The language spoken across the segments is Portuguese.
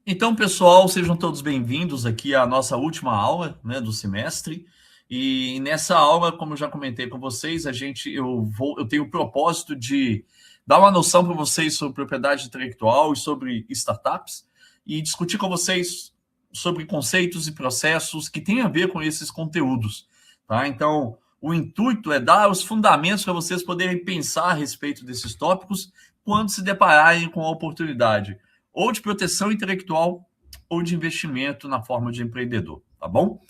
Então, pessoal, sejam todos bem-vindos aqui à nossa última aula, né, do semestre. E nessa aula, como eu já comentei com vocês, eu tenho o propósito de dar uma noção para vocês sobre propriedade intelectual e sobre startups e discutir com vocês sobre conceitos e processos que têm a ver com esses conteúdos, tá? Então, o intuito é dar os fundamentos para vocês poderem pensar a respeito desses tópicos quando se depararem com a oportunidade ou de proteção intelectual ou de investimento na forma de empreendedor, tá bom?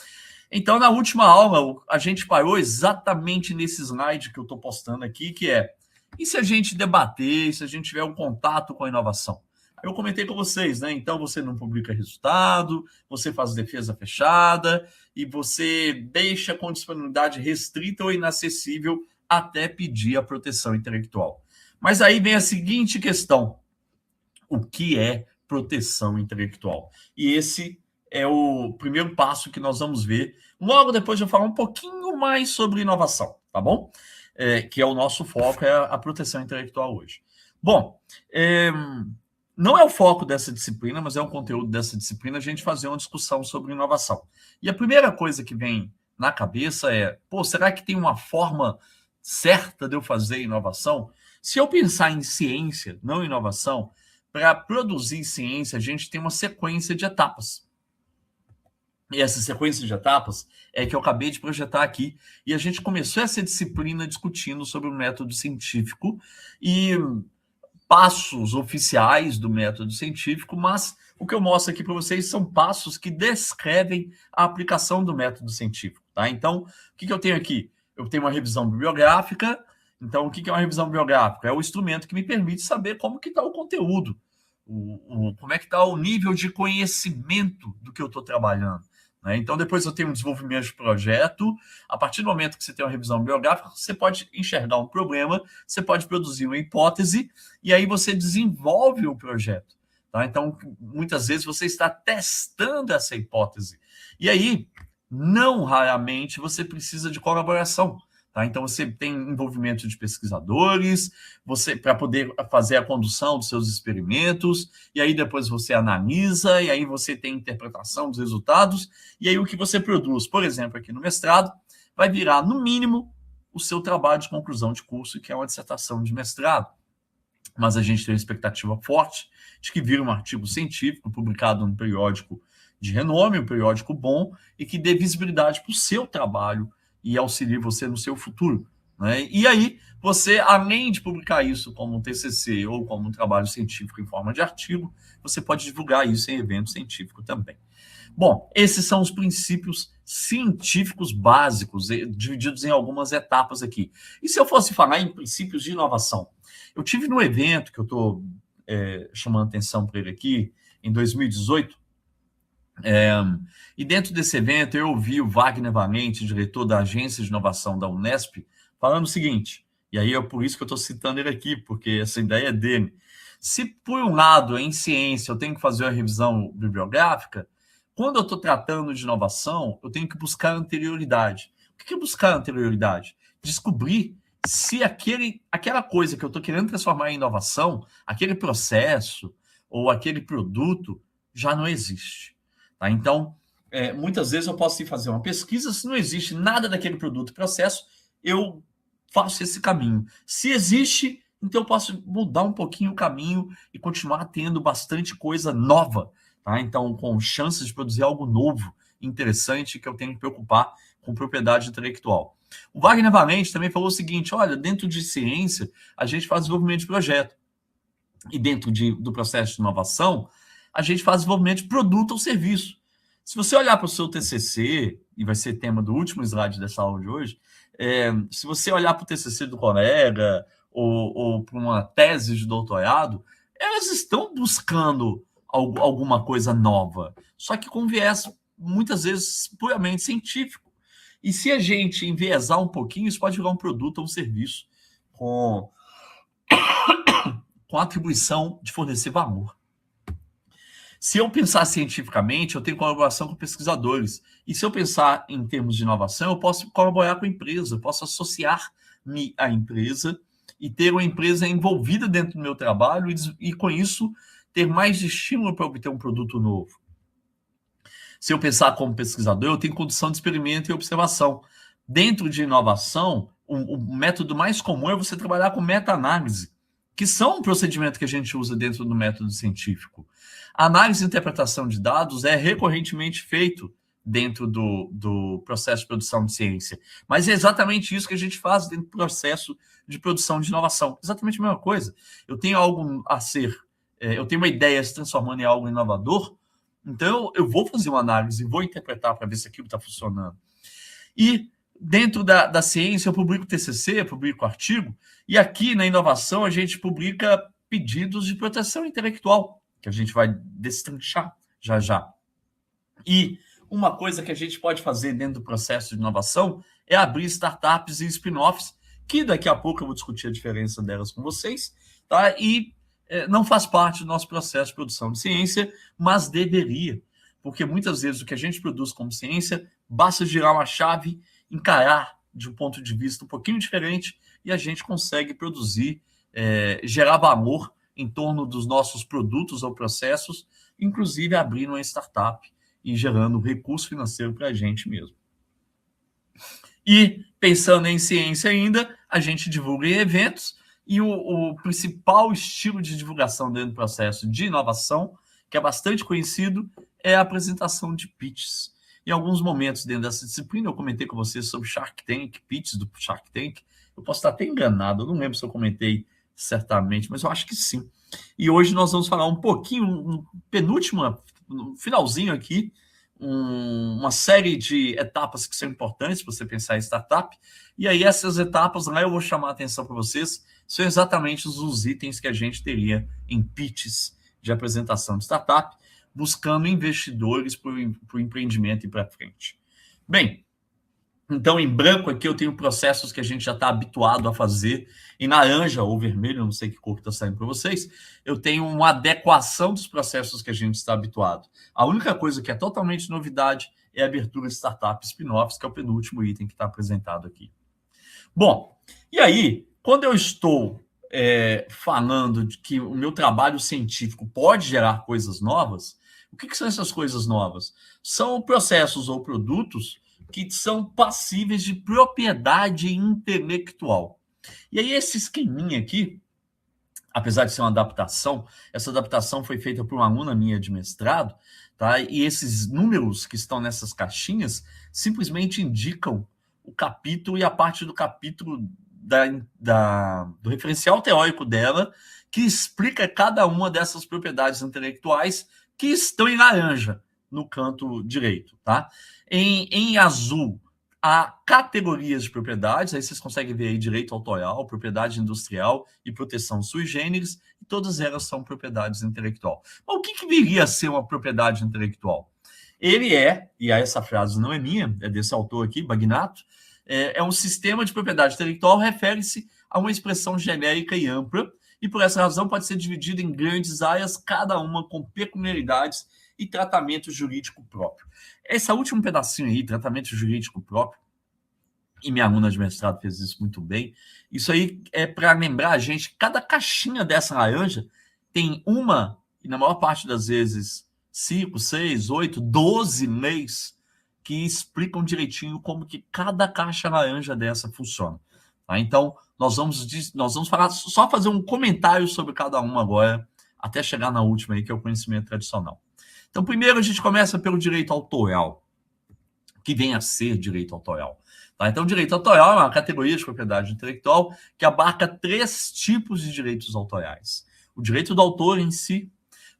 Então, na última aula, a gente parou exatamente nesse slide que eu estou postando aqui, que é: e se a gente debater, se a gente tiver um contato com a inovação? Eu comentei com vocês, né? Então, você não publica resultado, você faz defesa fechada e você deixa com disponibilidade restrita ou inacessível até pedir a proteção intelectual. Mas aí vem a seguinte questão: o que é proteção intelectual? E esse é o primeiro passo que nós vamos ver. Logo depois eu falar um pouquinho mais sobre inovação, tá bom? Que é o nosso foco, é a proteção intelectual hoje. Bom, não é o foco dessa disciplina, mas é um conteúdo dessa disciplina a gente fazer uma discussão sobre inovação. E a primeira coisa que vem na cabeça é: será que tem uma forma certa de eu fazer inovação? Se eu pensar em ciência, não inovação, para produzir ciência, a gente tem uma sequência de etapas. E essa sequência de etapas é que eu acabei de projetar aqui. E a gente começou essa disciplina discutindo sobre o método científico e passos oficiais do método científico, mas o que eu mostro aqui para vocês são passos que descrevem a aplicação do método científico, tá? Então, o que eu tenho aqui? Eu tenho uma revisão bibliográfica. Então, o que é uma revisão bibliográfica? É o instrumento que me permite saber como que está o conteúdo, como é que está o nível de conhecimento do que eu estou trabalhando, né? Então, depois eu tenho um desenvolvimento de projeto. A partir do momento que você tem uma revisão bibliográfica, você pode enxergar um problema, você pode produzir uma hipótese, e aí você desenvolve o projeto, tá? Então, muitas vezes você está testando essa hipótese. E aí, não raramente, você precisa de colaboração. Tá? Então, você tem envolvimento de pesquisadores, para poder fazer a condução dos seus experimentos, e aí depois você analisa, e aí você tem interpretação dos resultados, e aí o que você produz, por exemplo, aqui no mestrado, vai virar, no mínimo, o seu trabalho de conclusão de curso, que é uma dissertação de mestrado. Mas a gente tem uma expectativa forte de que vire um artigo científico publicado num periódico de renome, um periódico bom, e que dê visibilidade para o seu trabalho e auxilie você no seu futuro, né? E aí, você, além de publicar isso como um TCC ou como um trabalho científico em forma de artigo, você pode divulgar isso em evento científico também. Bom, esses são os princípios científicos básicos, divididos em algumas etapas aqui. E se eu fosse falar em princípios de inovação? Eu tive no evento que eu estou chamando atenção para ele aqui, em 2018, e dentro desse evento eu ouvi o Wagner Valente, diretor da Agência de Inovação da Unesp, falando o seguinte, e aí é por isso que eu estou citando ele aqui, porque essa ideia é dele. Se, por um lado, em ciência, eu tenho que fazer uma revisão bibliográfica, quando eu estou tratando de inovação, eu tenho que buscar anterioridade. O que é buscar anterioridade? Descobrir se aquela coisa que eu estou querendo transformar em inovação, aquele processo ou aquele produto já não existe. Tá? Então, muitas vezes eu posso ir fazer uma pesquisa, se não existe nada daquele produto e processo, eu faço esse caminho. Se existe, então eu posso mudar um pouquinho o caminho e continuar tendo bastante coisa nova, tá? Então, com chances de produzir algo novo, interessante, que eu tenho que preocupar com propriedade intelectual. O Wagner Valente também falou o seguinte: olha, dentro de ciência, a gente faz desenvolvimento de projeto. E dentro do processo de inovação, a gente faz desenvolvimento de produto ou serviço. Se você olhar para o seu TCC, e vai ser tema do último slide dessa aula de hoje, se você olhar para o TCC do colega ou para uma tese de doutorado, elas estão buscando alguma coisa nova, só que com viés, muitas vezes, puramente científico. E se a gente enviesar um pouquinho, isso pode virar um produto ou um serviço com a atribuição de fornecer valor. Se eu pensar cientificamente, eu tenho colaboração com pesquisadores. E se eu pensar em termos de inovação, eu posso colaborar com a empresa, eu posso associar-me à empresa e ter uma empresa envolvida dentro do meu trabalho e com isso, ter mais estímulo para obter um produto novo. Se eu pensar como pesquisador, eu tenho condição de experimento e observação. Dentro de inovação, o método mais comum é você trabalhar com meta-análise, que são um procedimento que a gente usa dentro do método científico. A análise e interpretação de dados é recorrentemente feito dentro do processo de produção de ciência. Mas é exatamente isso que a gente faz dentro do processo de produção de inovação. Exatamente a mesma coisa. Eu tenho algo a ser, eu tenho uma ideia se transformando em algo inovador, então eu vou fazer uma análise, vou interpretar para ver se aquilo está funcionando. E dentro da ciência eu publico TCC, eu publico artigo, e aqui na inovação a gente publica pedidos de proteção intelectual, que a gente vai destrinchar já já. E uma coisa que a gente pode fazer dentro do processo de inovação é abrir startups e spin-offs, que daqui a pouco eu vou discutir a diferença delas com vocês, tá? E não faz parte do nosso processo de produção de ciência, mas deveria, porque muitas vezes o que a gente produz como ciência, basta girar uma chave, encarar de um ponto de vista um pouquinho diferente e a gente consegue produzir, gerar valor em torno dos nossos produtos ou processos, inclusive abrindo uma startup e gerando recurso financeiro para a gente mesmo. E pensando em ciência ainda, a gente divulga em eventos e o principal estilo de divulgação dentro do processo de inovação, que é bastante conhecido, é a apresentação de pitches. Em alguns momentos dentro dessa disciplina, eu comentei com vocês sobre Shark Tank, pitches do Shark Tank. Eu posso estar até enganado, eu não lembro se eu comentei certamente, mas eu acho que sim. E hoje nós vamos falar um pouquinho, no finalzinho aqui, uma série de etapas que são importantes para você pensar em startup. E aí essas etapas lá eu vou chamar a atenção para vocês, são exatamente os itens que a gente teria em pitches de apresentação de startup, buscando investidores para o empreendimento e para frente. Bem, então, em branco aqui eu tenho processos que a gente já está habituado a fazer. Em laranja ou vermelho, não sei que cor está saindo para vocês, eu tenho uma adequação dos processos que a gente está habituado. A única coisa que é totalmente novidade é a abertura de startup spin-offs, que é o penúltimo item que está apresentado aqui. Bom, e aí, quando eu estou falando de que o meu trabalho científico pode gerar coisas novas, o que são essas coisas novas? São processos ou produtos que são passíveis de propriedade intelectual. E aí esse esqueminha aqui, apesar de ser uma adaptação, essa adaptação foi feita por uma aluna minha de mestrado, tá? E esses números que estão nessas caixinhas simplesmente indicam o capítulo e a parte do capítulo do referencial teórico dela, que explica cada uma dessas propriedades intelectuais que estão em laranja no canto direito, tá? Em azul, há categorias de propriedades, aí vocês conseguem ver aí direito autoral, propriedade industrial e proteção sui generis, e todas elas são propriedades intelectual. Mas o que viria a ser uma propriedade intelectual? Ele e essa frase não é minha, é desse autor aqui, Bagnato, é um sistema de propriedade intelectual, refere-se a uma expressão genérica e ampla, e por essa razão pode ser dividido em grandes áreas, cada uma com peculiaridades e tratamento jurídico próprio. Esse último pedacinho aí, tratamento jurídico próprio, e minha aluna de mestrado fez isso muito bem, isso aí é para lembrar a gente que cada caixinha dessa laranja tem uma, e na maior parte das vezes, 5, 6, 8, 12 leis que explicam direitinho como que cada caixa laranja dessa funciona. Tá? Então, nós vamos falar, só fazer um comentário sobre cada uma agora, até chegar na última aí, que é o conhecimento tradicional. Então, primeiro a gente começa pelo direito autoral, que vem a ser direito autoral. Tá? Então, direito autoral é uma categoria de propriedade intelectual que abarca 3 tipos de direitos autorais. O direito do autor em si,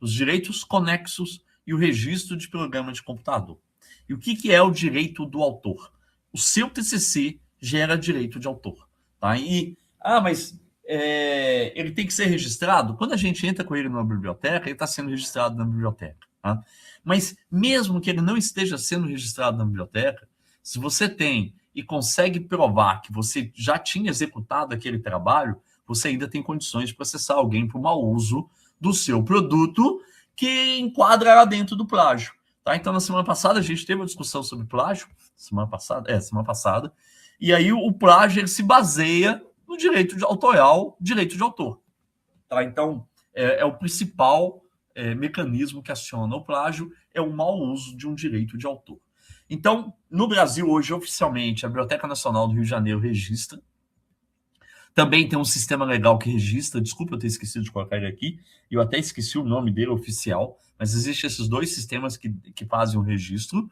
os direitos conexos e o registro de programa de computador. E o que é o direito do autor? O seu TCC gera direito de autor. Tá? Mas ele tem que ser registrado? Quando a gente entra com ele numa biblioteca, ele está sendo registrado na biblioteca. Tá? Mas mesmo que ele não esteja sendo registrado na biblioteca, se você tem e consegue provar que você já tinha executado aquele trabalho, você ainda tem condições de processar alguém por mau uso do seu produto que enquadra lá dentro do plágio. Tá? Então, na semana passada, a gente teve uma discussão sobre plágio. Semana passada. E aí, o plágio ele se baseia no direito de autoral, direito de autor. Tá? Então, é o principal mecanismo que aciona o plágio é o mau uso de um direito de autor. Então, no Brasil, hoje, oficialmente, a Biblioteca Nacional do Rio de Janeiro registra. Também tem um sistema legal que registra, desculpa eu ter esquecido de colocar ele aqui, eu até esqueci o nome dele oficial, mas existem esses dois sistemas que fazem o registro.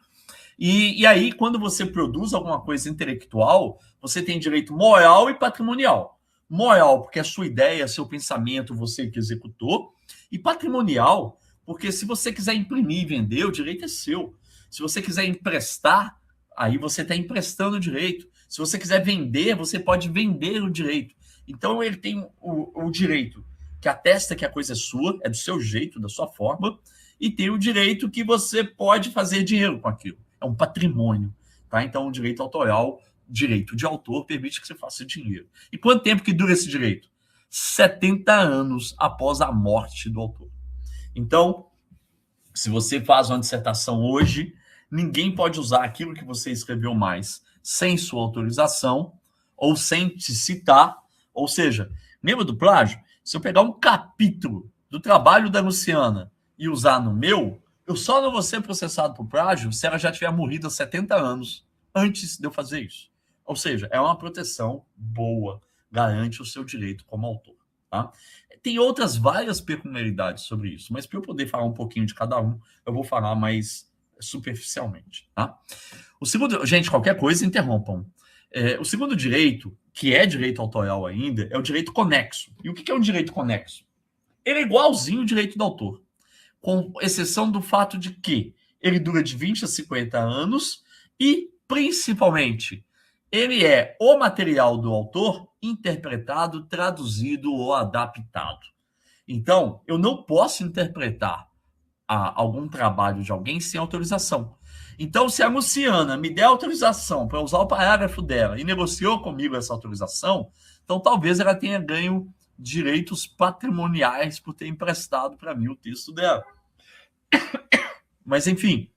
E aí, quando você produz alguma coisa intelectual, você tem direito moral e patrimonial. Moral, porque é sua ideia, seu pensamento, você que executou. E patrimonial, porque se você quiser imprimir e vender, o direito é seu. Se você quiser emprestar, aí você está emprestando o direito. Se você quiser vender, você pode vender o direito. Então, ele tem o direito que atesta que a coisa é sua, é do seu jeito, da sua forma, e tem o direito que você pode fazer dinheiro com aquilo. É um patrimônio, tá? Então, o direito autoral, direito de autor, permite que você faça dinheiro. E quanto tempo que dura esse direito? 70 anos após a morte do autor. Então, se você faz uma dissertação hoje, ninguém pode usar aquilo que você escreveu mais sem sua autorização ou sem te citar. Ou seja, lembra do plágio? Se eu pegar um capítulo do trabalho da Luciana e usar no meu, eu só não vou ser processado por plágio se ela já tiver morrido há 70 anos antes de eu fazer isso. Ou seja, é uma proteção boa, garante o seu direito como autor. Tá? Tem outras várias peculiaridades sobre isso, mas para eu poder falar um pouquinho de cada um, eu vou falar mais superficialmente. Tá? O segundo, gente, qualquer coisa, interrompam. O segundo direito, que é direito autoral ainda, é o direito conexo. E o que é um direito conexo? Ele é igualzinho ao direito do autor, com exceção do fato de que ele dura de 20 a 50 anos e, principalmente, ele é o material do autor interpretado, traduzido ou adaptado. Então, eu não posso interpretar algum trabalho de alguém sem autorização. Então, se a Luciana me der autorização para usar o parágrafo dela e negociou comigo essa autorização, então talvez ela tenha ganho direitos patrimoniais por ter emprestado para mim o texto dela. Mas, enfim,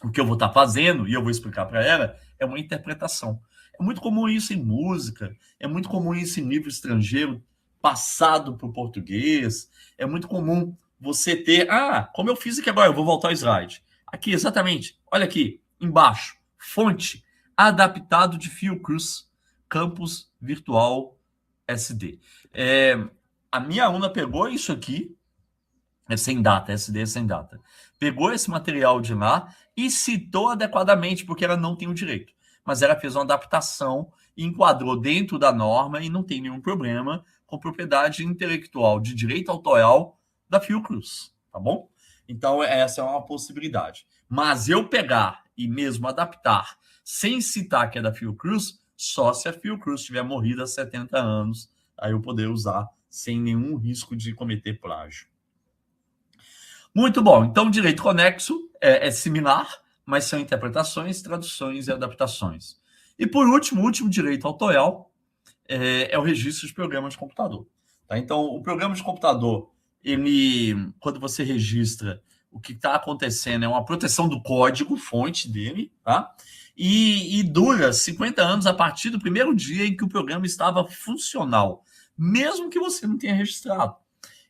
o que eu vou estar fazendo, e eu vou explicar para ela, é uma interpretação. É muito comum isso em música, é muito comum isso em livro estrangeiro passado para o português, é muito comum você ter... como eu fiz aqui agora, eu vou voltar ao slide. Aqui, exatamente, olha aqui, embaixo, fonte, adaptado de Fiocruz, Campus Virtual SD. A minha aluna pegou isso aqui, é sem data, SD é sem data, pegou esse material de lá e citou adequadamente, porque ela não tem o direito. Mas ela fez uma adaptação e enquadrou dentro da norma e não tem nenhum problema com propriedade intelectual de direito autoral da Fiocruz, tá bom? Então, essa é uma possibilidade. Mas eu pegar e mesmo adaptar sem citar que é da Fiocruz, só se a Fiocruz tiver morrido há 70 anos, aí eu poder usar sem nenhum risco de cometer plágio. Muito bom. Então, o direito conexo é similar, mas são interpretações, traduções e adaptações. E, por último, o último direito autoral é o registro de programa de computador. Tá? Então, o programa de computador, ele, quando você registra, o que está acontecendo é uma proteção do código fonte dele, tá? E dura 50 anos a partir do primeiro dia em que o programa estava funcional, mesmo que você não tenha registrado.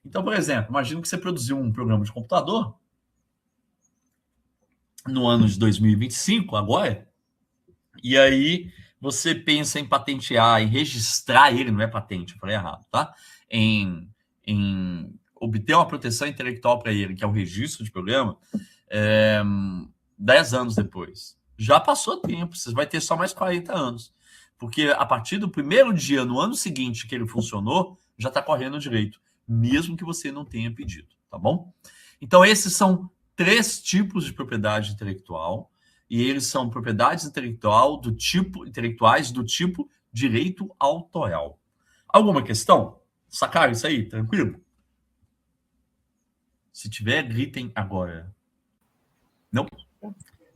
Então, por exemplo, imagina que você produziu um programa de computador no ano de 2025, agora, e aí você pensa em patentear, em registrar ele, não é patente, eu falei errado, tá? Em obter uma proteção intelectual para ele, que é o registro de programa, 10 anos depois. Já passou tempo, você vai ter só mais 40 anos. Porque a partir do primeiro dia, no ano seguinte que ele funcionou, já está correndo o direito, mesmo que você não tenha pedido, tá bom? Então, esses são 3 tipos de propriedade intelectual, e eles são propriedades intelectuais do tipo direito autoral. Alguma questão? Sacaram isso aí? Tranquilo? Se tiver, gritem agora. Não?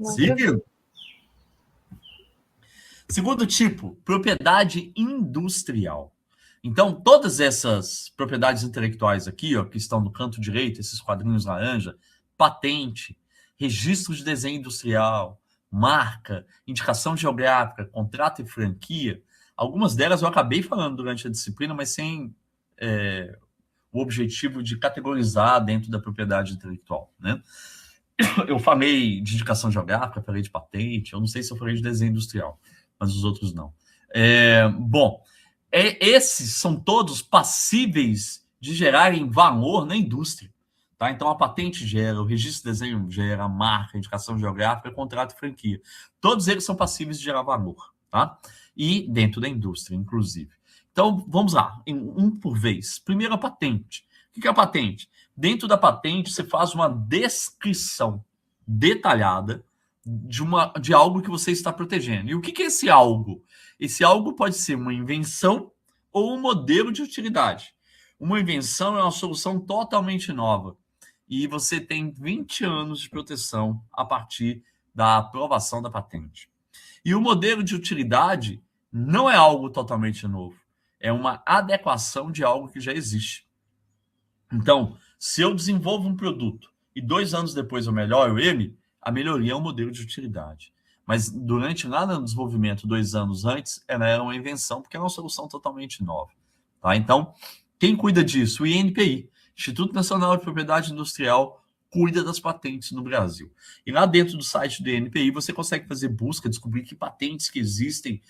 Seguindo. Segundo tipo, propriedade industrial. Então, todas essas propriedades intelectuais aqui, ó, que estão no canto direito, esses quadrinhos laranja, patente, registro de desenho industrial, marca, indicação geográfica, contrato e franquia, algumas delas eu acabei falando durante a disciplina, mas sem o objetivo de categorizar dentro da propriedade intelectual, né? Eu falei de indicação geográfica, falei de patente, eu não sei se eu falei de desenho industrial, mas os outros não. Bom, esses são todos passíveis de gerarem valor na indústria. Tá? Então, a patente gera, o registro de desenho gera, a marca, a indicação geográfica, contrato e franquia. Todos eles são passíveis de gerar valor. Tá? E dentro da indústria, inclusive. Então, vamos lá, um por vez. Primeiro, a patente. O que é a patente? Dentro da patente, você faz uma descrição detalhada de algo que você está protegendo. E o que é esse algo? Esse algo pode ser uma invenção ou um modelo de utilidade. Uma invenção é uma solução totalmente nova. E você tem 20 anos de proteção a partir da aprovação da patente. E o modelo de utilidade não é algo totalmente novo. É uma adequação de algo que já existe. Então, se eu desenvolvo um produto e 2 anos depois eu melhoro ele, a melhoria é um modelo de utilidade. Mas durante lá no desenvolvimento, 2 anos antes, ela era uma invenção, porque é uma solução totalmente nova. Tá? Então, quem cuida disso? O INPI, Instituto Nacional de Propriedade Industrial, cuida das patentes no Brasil. E lá dentro do site do INPI, você consegue fazer busca, descobrir que patentes que existem.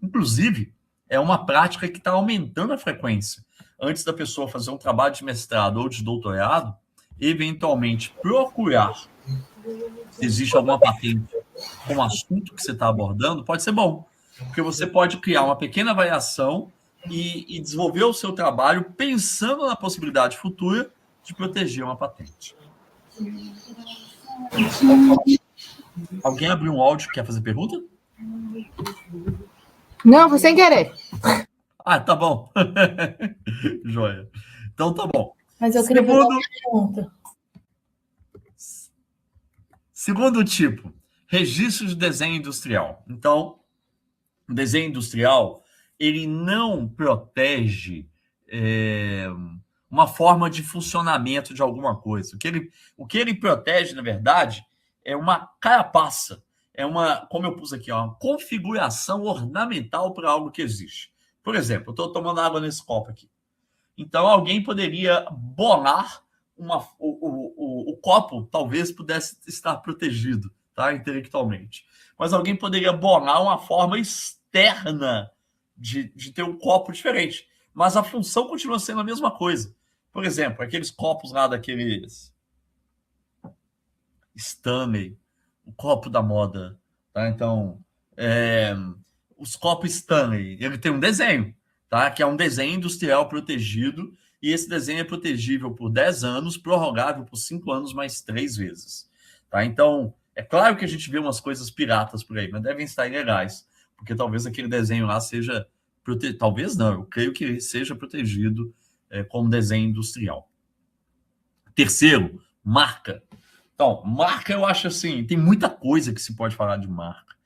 Inclusive, é uma prática que está aumentando a frequência. Antes da pessoa fazer um trabalho de mestrado ou de doutorado, eventualmente procurar se existe alguma patente com o assunto que você está abordando, pode ser bom. Porque você pode criar uma pequena variação e desenvolver o seu trabalho pensando na possibilidade futura de proteger uma patente. Alguém abriu um áudio, quer fazer pergunta? Não, foi sem querer. Ah, tá bom. Joia. Então tá bom. Mas eu queria fazer uma pergunta. Segundo tipo, registro de desenho industrial. Então, o desenho industrial, ele não protege uma forma de funcionamento de alguma coisa. O que ele protege, na verdade, é uma carapaça. É uma, como eu pus aqui, uma configuração ornamental para algo que existe. Por exemplo, eu estou tomando água nesse copo aqui. Então, alguém poderia bolar o copo, talvez pudesse estar protegido, tá, intelectualmente. Mas alguém poderia bolar uma forma externa de ter um copo diferente. Mas a função continua sendo a mesma coisa. Por exemplo, aqueles copos lá daqueles Stanley, o copo da moda. Tá? Então, os copos Stanley, ele tem um desenho, tá? Que é um desenho industrial protegido, e esse desenho é protegível por 10 anos, prorrogável por 5 anos mais 3 vezes. Tá? Então, é claro que a gente vê umas coisas piratas por aí, mas devem estar ilegais, porque talvez aquele desenho lá seja... Talvez não, eu creio que seja protegido como desenho industrial. Terceiro, marca. Então, marca eu acho assim, tem muita coisa que se pode falar de marca.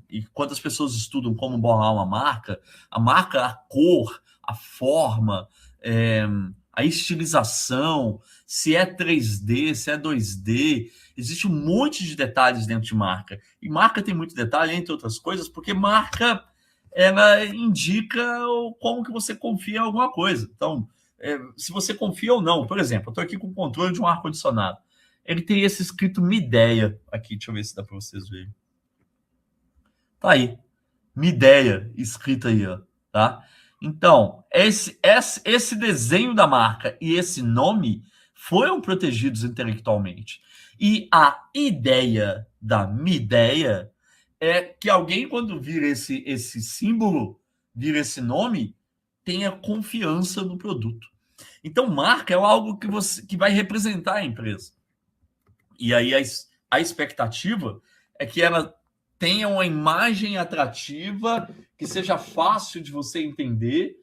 E quando as pessoas estudam como bolar uma marca, a cor, a forma, a estilização, se é 3D, se é 2D, existe um monte de detalhes dentro de marca. E marca tem muito detalhe, entre outras coisas, porque marca, ela indica como que você confia em alguma coisa. Então, se você confia ou não. Por exemplo, eu estou aqui com o controle de um ar-condicionado. Ele tem esse escrito Midea aqui, deixa eu ver se dá para vocês verem. Tá aí, Midea, escrito aí, ó, tá? Então, esse desenho da marca e esse nome foram protegidos intelectualmente. E a ideia da Midea é que alguém, quando vira esse símbolo, vira esse nome, tenha confiança no produto. Então, marca é algo que vai representar a empresa. E aí a expectativa é que ela tenha uma imagem atrativa, que seja fácil de você entender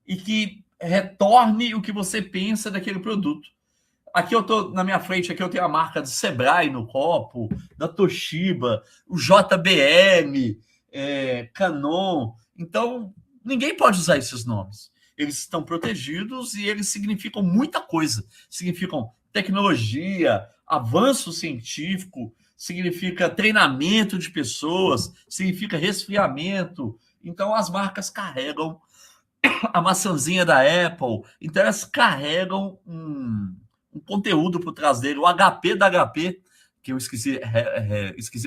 e que retorne o que você pensa daquele produto. Aqui eu tô na minha frente, aqui eu tenho a marca do Sebrae no copo, da Toshiba, o JBL, Canon. Então, ninguém pode usar esses nomes. Eles estão protegidos e eles significam muita coisa. Significam tecnologia, avanço científico, significa treinamento de pessoas, significa resfriamento. Então, as marcas carregam a maçãzinha da Apple. Então, elas carregam um conteúdo por trás dele. O HP da HP, que eu esqueci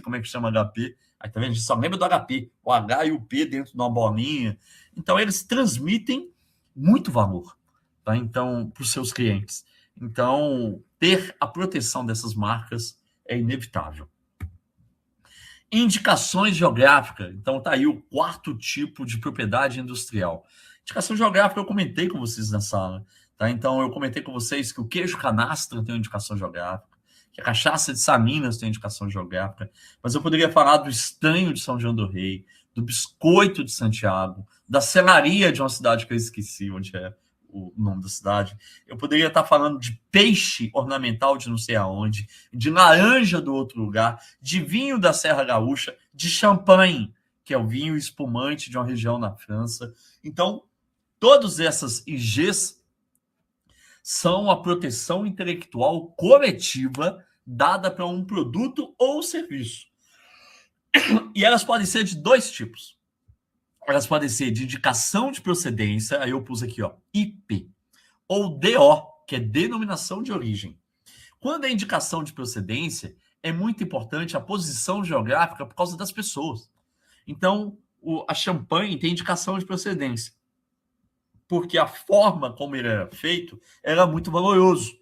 como é que chama HP. Aí, tá vendo? A gente só lembra do HP. O H e o P dentro de uma bolinha. Então, eles transmitem muito valor, tá? Então, para os seus clientes. Então, ter a proteção dessas marcas é inevitável. Indicações geográficas. Então, tá aí o quarto tipo de propriedade industrial. Indicação geográfica eu comentei com vocês na sala, tá? Então, eu comentei com vocês que o queijo canastra tem uma indicação geográfica, que a cachaça de Saminas tem indicação geográfica, mas eu poderia falar do estanho de São João do Rei, do biscoito de Santiago, da selaria de uma cidade que eu esqueci onde é o nome da cidade. Eu poderia estar falando de peixe ornamental de não sei aonde, de laranja do outro lugar, de vinho da Serra Gaúcha, de champanhe, que é o vinho espumante de uma região na França. Então, todas essas IGs são a proteção intelectual coletiva dada para um produto ou serviço. E elas podem ser de dois tipos. Elas podem ser de indicação de procedência, aí eu pus aqui, ó, IP, ou DO, que é denominação de origem. Quando é indicação de procedência, é muito importante a posição geográfica por causa das pessoas. Então, a champanhe tem indicação de procedência, porque a forma como ele era feito era muito valoroso.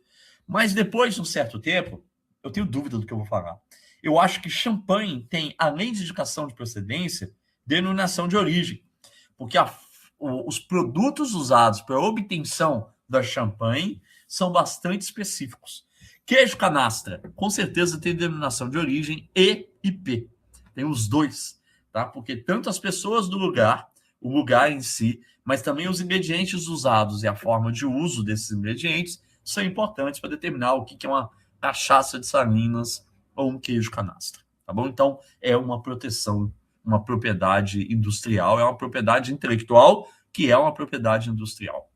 Mas depois de um certo tempo, eu tenho dúvida do que eu vou falar. Eu acho que champanhe tem, além de indicação de procedência, denominação de origem, porque os produtos usados para a obtenção da champanhe são bastante específicos. Queijo canastra, com certeza tem denominação de origem e IP. Tem os dois, tá? Porque tanto as pessoas do lugar, o lugar em si, mas também os ingredientes usados e a forma de uso desses ingredientes são importantes para determinar o que é uma cachaça de Salinas ou um queijo canastra, tá bom? Então, é uma proteção, uma propriedade industrial, é uma propriedade intelectual que é uma propriedade industrial.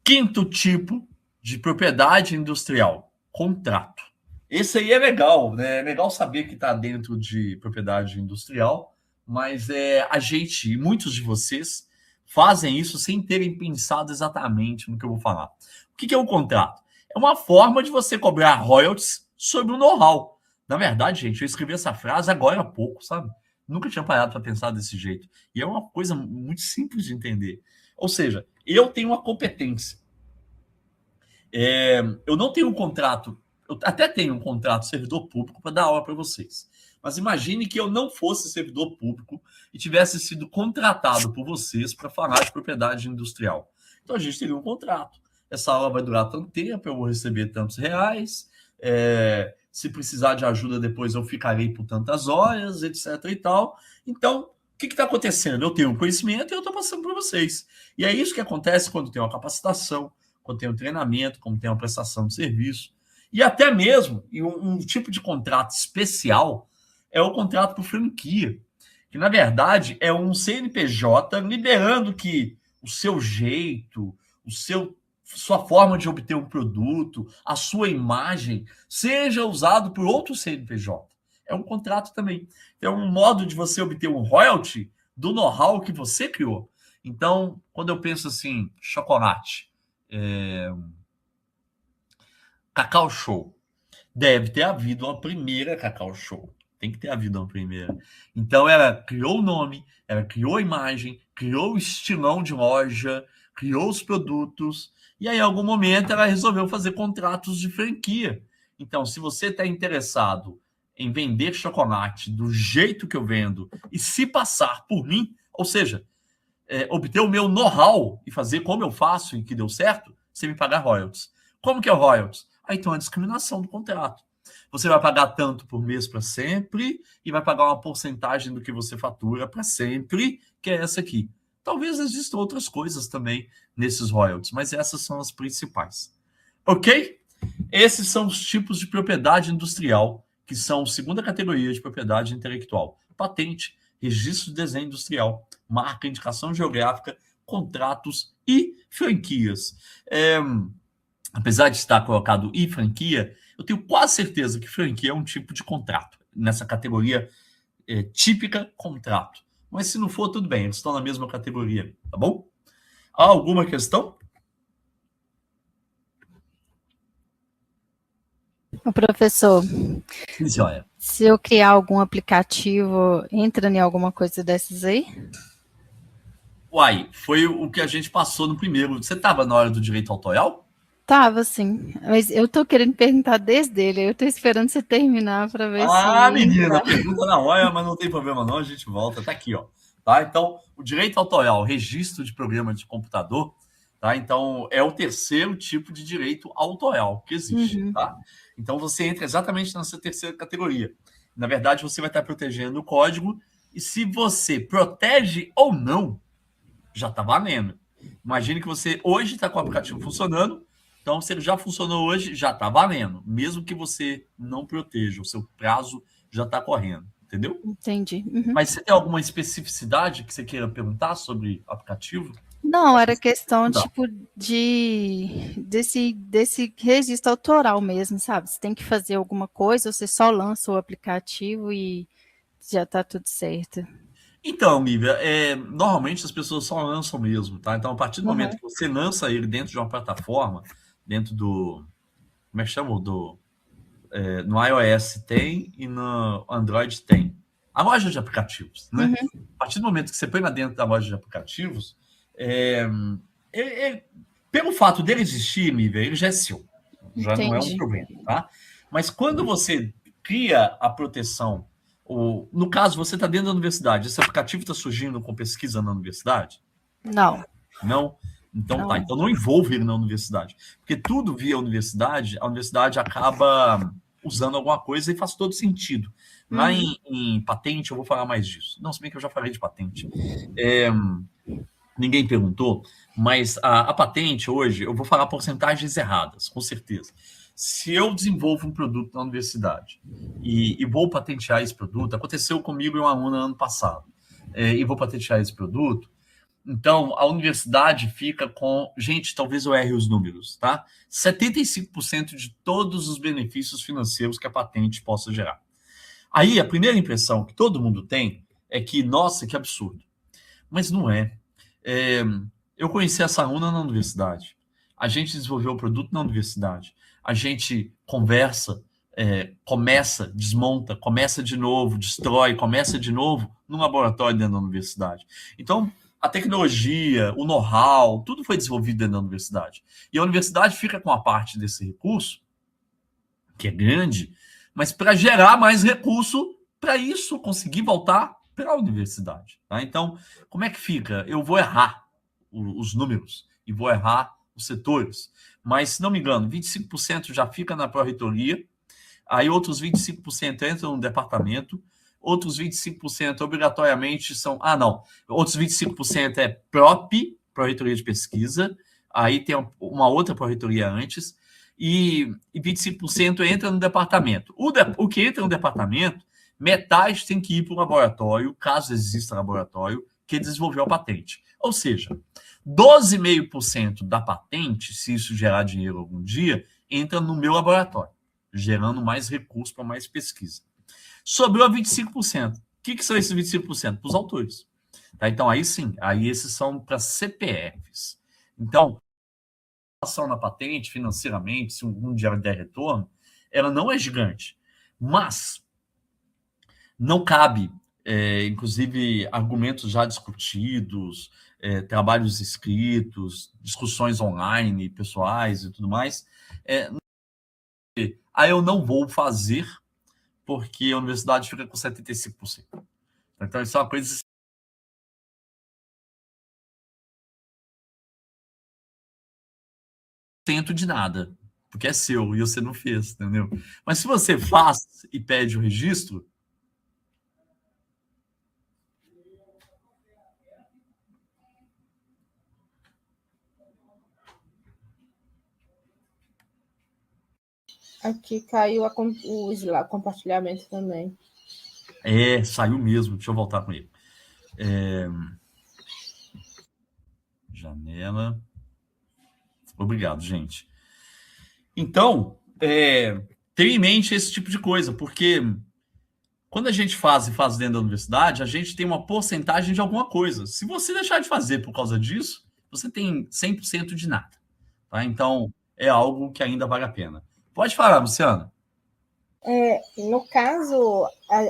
Quinto tipo de propriedade industrial, contrato. Esse aí é legal, né? É legal saber que está dentro de propriedade industrial, mas a gente, muitos de vocês, fazem isso sem terem pensado exatamente no que eu vou falar. O que é um contrato? É uma forma de você cobrar royalties sobre o know-how. Na verdade, gente, eu escrevi essa frase agora há pouco, sabe? Nunca tinha parado para pensar desse jeito. E é uma coisa muito simples de entender. Ou seja, eu tenho uma competência. Eu não tenho um contrato, eu até tenho um contrato servidor público para dar aula para vocês. Mas imagine que eu não fosse servidor público e tivesse sido contratado por vocês para falar de propriedade industrial. Então a gente teria um contrato. Essa aula vai durar tanto tempo, eu vou receber tantos reais, se precisar de ajuda depois eu ficarei por tantas horas, etc. e tal. Então, o que está acontecendo? Eu tenho um conhecimento e eu estou passando para vocês. E é isso que acontece quando tem uma capacitação, quando tem um treinamento, quando tem uma prestação de serviço. E até mesmo um tipo de contrato especial é o contrato por franquia, que na verdade é um CNPJ liberando que o seu jeito, sua forma de obter um produto, a sua imagem, seja usado por outro CNPJ. É um contrato também. É um modo de você obter um royalty do know-how que você criou. Então, quando eu penso assim, chocolate, Cacau Show, deve ter havido uma primeira Cacau Show. Tem que ter havido uma primeira. Então, ela criou o nome, ela criou a imagem, criou o estilão de loja, criou os produtos, e aí, em algum momento, ela resolveu fazer contratos de franquia. Então, se você está interessado em vender chocolate do jeito que eu vendo e se passar por mim, ou seja, obter o meu know-how e fazer como eu faço e que deu certo, você me pagar royalties. Como que é o royalties? Aí tem uma discriminação do contrato. Você vai pagar tanto por mês para sempre e vai pagar uma porcentagem do que você fatura para sempre, que é essa aqui. Talvez existam outras coisas também nesses royalties, mas essas são as principais. Ok? Esses são os tipos de propriedade industrial, que são segunda categoria de propriedade intelectual. Patente, registro de desenho industrial, marca, indicação geográfica, contratos e franquias. Apesar de estar colocado e franquia, eu tenho quase certeza que franquia é um tipo de contrato, nessa categoria típica contrato. mas se não for, tudo bem, eles estão na mesma categoria, tá bom? Há alguma questão? O professor, Sim, olha. se eu criar algum aplicativo, entra em alguma coisa dessas aí? Uai, foi o que a gente passou no primeiro. Você estava na hora do direito autoral? Tava, sim. Mas eu tô querendo perguntar desde ele. Eu tô esperando você terminar para ver se Menina, entra. pergunta na hora, mas não tem problema não, a gente volta. Tá aqui, ó. Tá? Então, o direito autoral, registro de programa de computador, tá? Então, é o terceiro tipo de direito autoral que existe, tá? Então, você entra exatamente nessa terceira categoria. Na verdade, você vai estar protegendo o código e se você protege ou não, já está valendo. Imagine que você hoje está com o aplicativo funcionando, então se ele já funcionou hoje, já está valendo, mesmo que você não proteja, o seu prazo já está correndo, entendeu? Entendi. Mas você tem alguma especificidade que você queira perguntar sobre aplicativo? Não, era questão, tipo, desse registro autoral mesmo, sabe? Você tem que fazer alguma coisa, ou você só lança o aplicativo e já tá tudo certo. Então, Lívia, normalmente as pessoas só lançam mesmo, tá? Então, a partir do momento que você lança ele dentro de uma plataforma, dentro do... Como é que chama? No iOS tem e no Android tem. A loja de aplicativos, né? A partir do momento que você põe lá dentro da loja de aplicativos, pelo fato dele existir, Lívia, ele já é seu. Já não é um problema, tá? Mas quando você cria a proteção, no caso, você está dentro da universidade, esse aplicativo está surgindo com pesquisa na universidade? Não. Não? Então tá. Então não envolve ele na universidade. Porque tudo via universidade, a universidade acaba usando alguma coisa e faz todo sentido. Lá em patente, eu vou falar mais disso. Não, se bem que eu já falei de patente. Ninguém perguntou, mas a patente hoje, eu vou falar porcentagens erradas, com certeza. Se eu desenvolvo um produto na universidade e vou patentear esse produto, aconteceu comigo e uma aluna ano passado, e vou patentear esse produto, então a universidade fica com... Gente, talvez eu erre os números, tá? 75% de todos os benefícios financeiros que a patente possa gerar. Aí a primeira impressão que todo mundo tem é que, nossa, que absurdo. Mas não é. Eu conheci essa aluna na universidade. A gente desenvolveu o produto na universidade. A gente conversa, começa, desmonta, começa de novo, destrói, começa de novo num laboratório dentro da universidade. Então, a tecnologia, o know-how, tudo foi desenvolvido dentro da universidade. E a universidade fica com a parte desse recurso, que é grande, mas para gerar mais recurso para isso conseguir voltar para a universidade. Tá? Então, como é que fica? Eu vou errar os números e vou errar os setores, mas, se não me engano, 25% já fica na pró-reitoria, aí outros 25% entram no departamento, outros 25% obrigatoriamente são... outros 25% é pró-reitoria de pesquisa, aí tem uma outra pró-reitoria antes, e 25% entra no departamento. O que entra no departamento, metade tem que ir para o laboratório, caso exista laboratório, que desenvolveu a patente. Ou seja, 12,5% da patente, se isso gerar dinheiro algum dia, entra no meu laboratório, gerando mais recursos para mais pesquisa. Sobrou 25%. O que são esses 25%? Para os autores. Tá? Então, aí sim, aí esses são para CPFs. Então, a ação na patente, financeiramente, se um dia der retorno, ela não é gigante. Mas não cabe, inclusive, argumentos já discutidos, trabalhos escritos, discussões online, pessoais e tudo mais. Aí eu não vou fazer, porque a universidade fica com 75%. Então, isso é uma coisa... Tento de nada, porque é seu e você não fez, entendeu? Mas se você faz e pede o registro... Aqui caiu o compartilhamento também. Saiu mesmo. Deixa eu voltar com ele. Janela. Obrigado, gente. Então, tenha em mente esse tipo de coisa, porque quando a gente faz dentro da universidade, a gente tem uma porcentagem de alguma coisa. Se você deixar de fazer por causa disso, você tem 100% de nada. Tá? Então, é algo que ainda vale a pena. Pode falar, Luciana. No caso,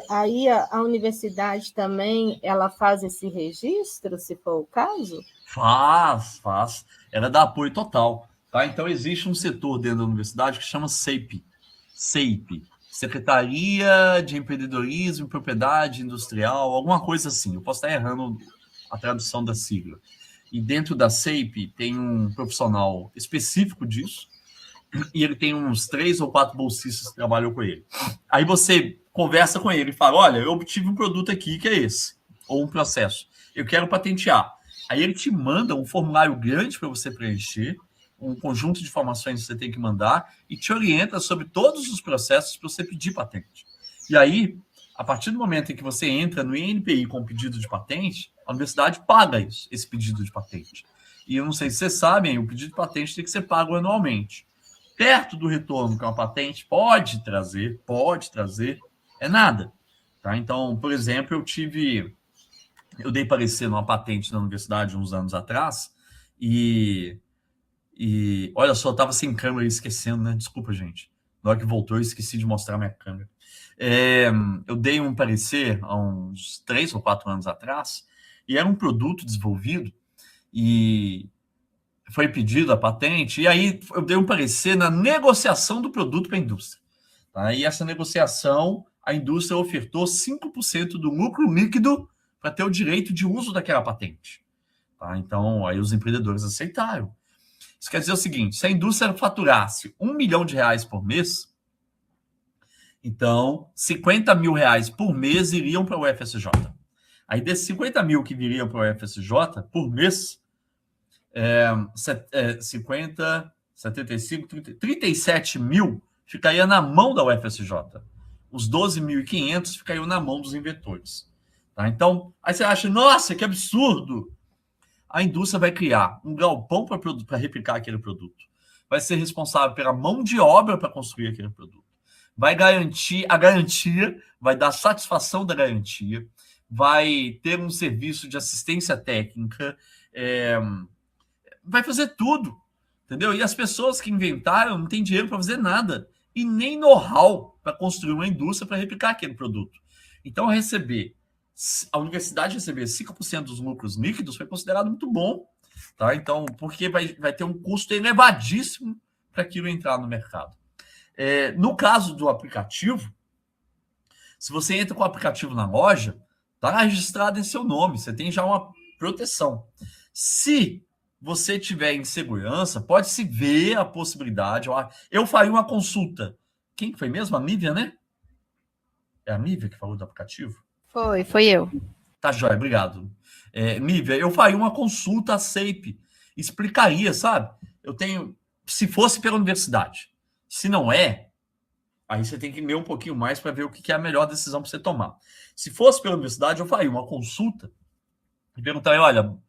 aí a universidade também ela faz esse registro, se for o caso? Faz. Ela dá apoio total. Tá? Então, existe um setor dentro da universidade que chama SEIP. SEIP. Secretaria de Empreendedorismo e Propriedade Industrial, alguma coisa assim. Eu posso estar errando a tradução da sigla. E dentro da SEIP tem um profissional específico disso, e ele tem uns 3 ou 4 bolsistas que trabalham com ele. Aí você conversa com ele e fala, olha, eu obtive um produto aqui que é esse, ou um processo. Eu quero patentear. Aí ele te manda um formulário grande para você preencher, um conjunto de informações que você tem que mandar e te orienta sobre todos os processos para você pedir patente. E aí, a partir do momento em que você entra no INPI com pedido de patente, a universidade paga isso, esse pedido de patente. E eu não sei se vocês sabem, o pedido de patente tem que ser pago anualmente. Perto do retorno que uma patente pode trazer, é nada. Tá? Então, por exemplo, eu dei parecer numa patente na universidade uns anos atrás, e olha só, eu estava sem câmera e esquecendo, né? Desculpa, gente. Na hora que voltou, eu esqueci de mostrar minha câmera. Eu dei um parecer há uns 3 ou 4 anos atrás, e era um produto desenvolvido, e foi pedido a patente, e aí eu dei um parecer na negociação do produto para a indústria. Tá? E essa negociação, a indústria ofertou 5% do lucro líquido para ter o direito de uso daquela patente. Tá? Então, aí os empreendedores aceitaram. Isso quer dizer o seguinte, se a indústria faturasse R$1 milhão por mês, então 50 mil reais por mês iriam para o UFSJ. Aí desses 50 mil que viriam para o UFSJ por mês, 50, 75, 30, 37 mil ficaria na mão da UFSJ. Os 12.500 ficariam na mão dos inventores. Tá? Então, aí você acha, nossa, que absurdo! A indústria vai criar um galpão para replicar aquele produto. Vai ser responsável pela mão de obra para construir aquele produto. Vai garantir a garantia, vai dar satisfação da garantia, vai ter um serviço de assistência técnica, vai fazer tudo, entendeu? E as pessoas que inventaram não têm dinheiro para fazer nada e nem know-how para construir uma indústria para replicar aquele produto. Então, a universidade receber 5% dos lucros líquidos foi considerado muito bom, tá? Então, porque vai ter um custo elevadíssimo para aquilo entrar no mercado. No caso do aplicativo, se você entra com o aplicativo na loja, está registrado em seu nome, você tem já uma proteção. Se você tiver insegurança, pode-se ver a possibilidade. Eu faria uma consulta. Quem foi mesmo? A Nívia, né? É a Nívia que falou do aplicativo? Foi eu. Tá, joia, obrigado. Nívia, eu faria uma consulta à SEIP. Explicaria, sabe? Se fosse pela universidade. Se não é, aí você tem que ler um pouquinho mais para ver o que é a melhor decisão para você tomar. Se fosse pela universidade, eu faria uma consulta e perguntaria, olha, o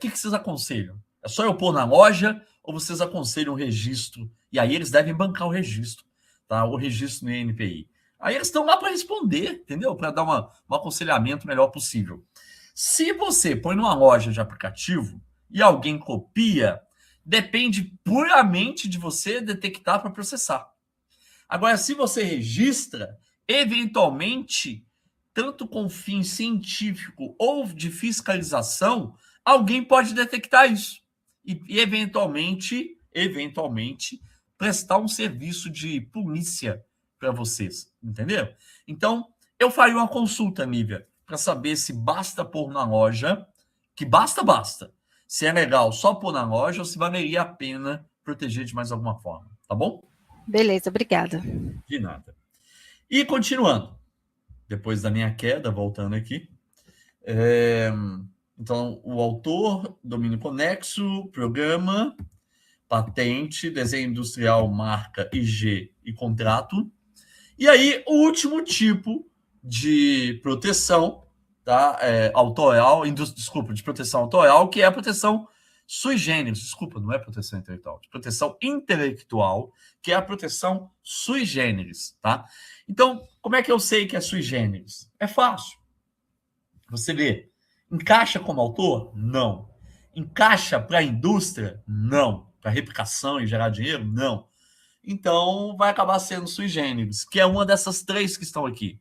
que vocês aconselham? É só eu pôr na loja ou vocês aconselham o registro? E aí eles devem bancar o registro, tá? O registro no INPI. Aí eles estão lá para responder, entendeu? Para dar um aconselhamento melhor possível. Se você põe numa loja de aplicativo e alguém copia, depende puramente de você detectar para processar. Agora, se você registra, eventualmente, tanto com fim científico ou de fiscalização, alguém pode detectar isso e eventualmente, prestar um serviço de polícia para vocês, entendeu? Então, eu faria uma consulta, Nívia, para saber se basta pôr na loja, que basta. Se é legal só pôr na loja ou se valeria a pena proteger de mais alguma forma, tá bom? Beleza, obrigada. De nada. E continuando, depois da minha queda, voltando aqui. Então, o autor, domínio conexo, programa, patente, desenho industrial, marca, IG e contrato. E aí, o último tipo de proteção, tá? De proteção autoral, que é a proteção Sui generis, desculpa, não é proteção intelectual, proteção intelectual, que é a proteção sui generis, tá? Então, como é que eu sei que é sui generis? É fácil. Você vê, encaixa como autor? Não. Encaixa para a indústria? Não. Para replicação e gerar dinheiro? Não. Então, vai acabar sendo sui generis, que é uma dessas três que estão aqui.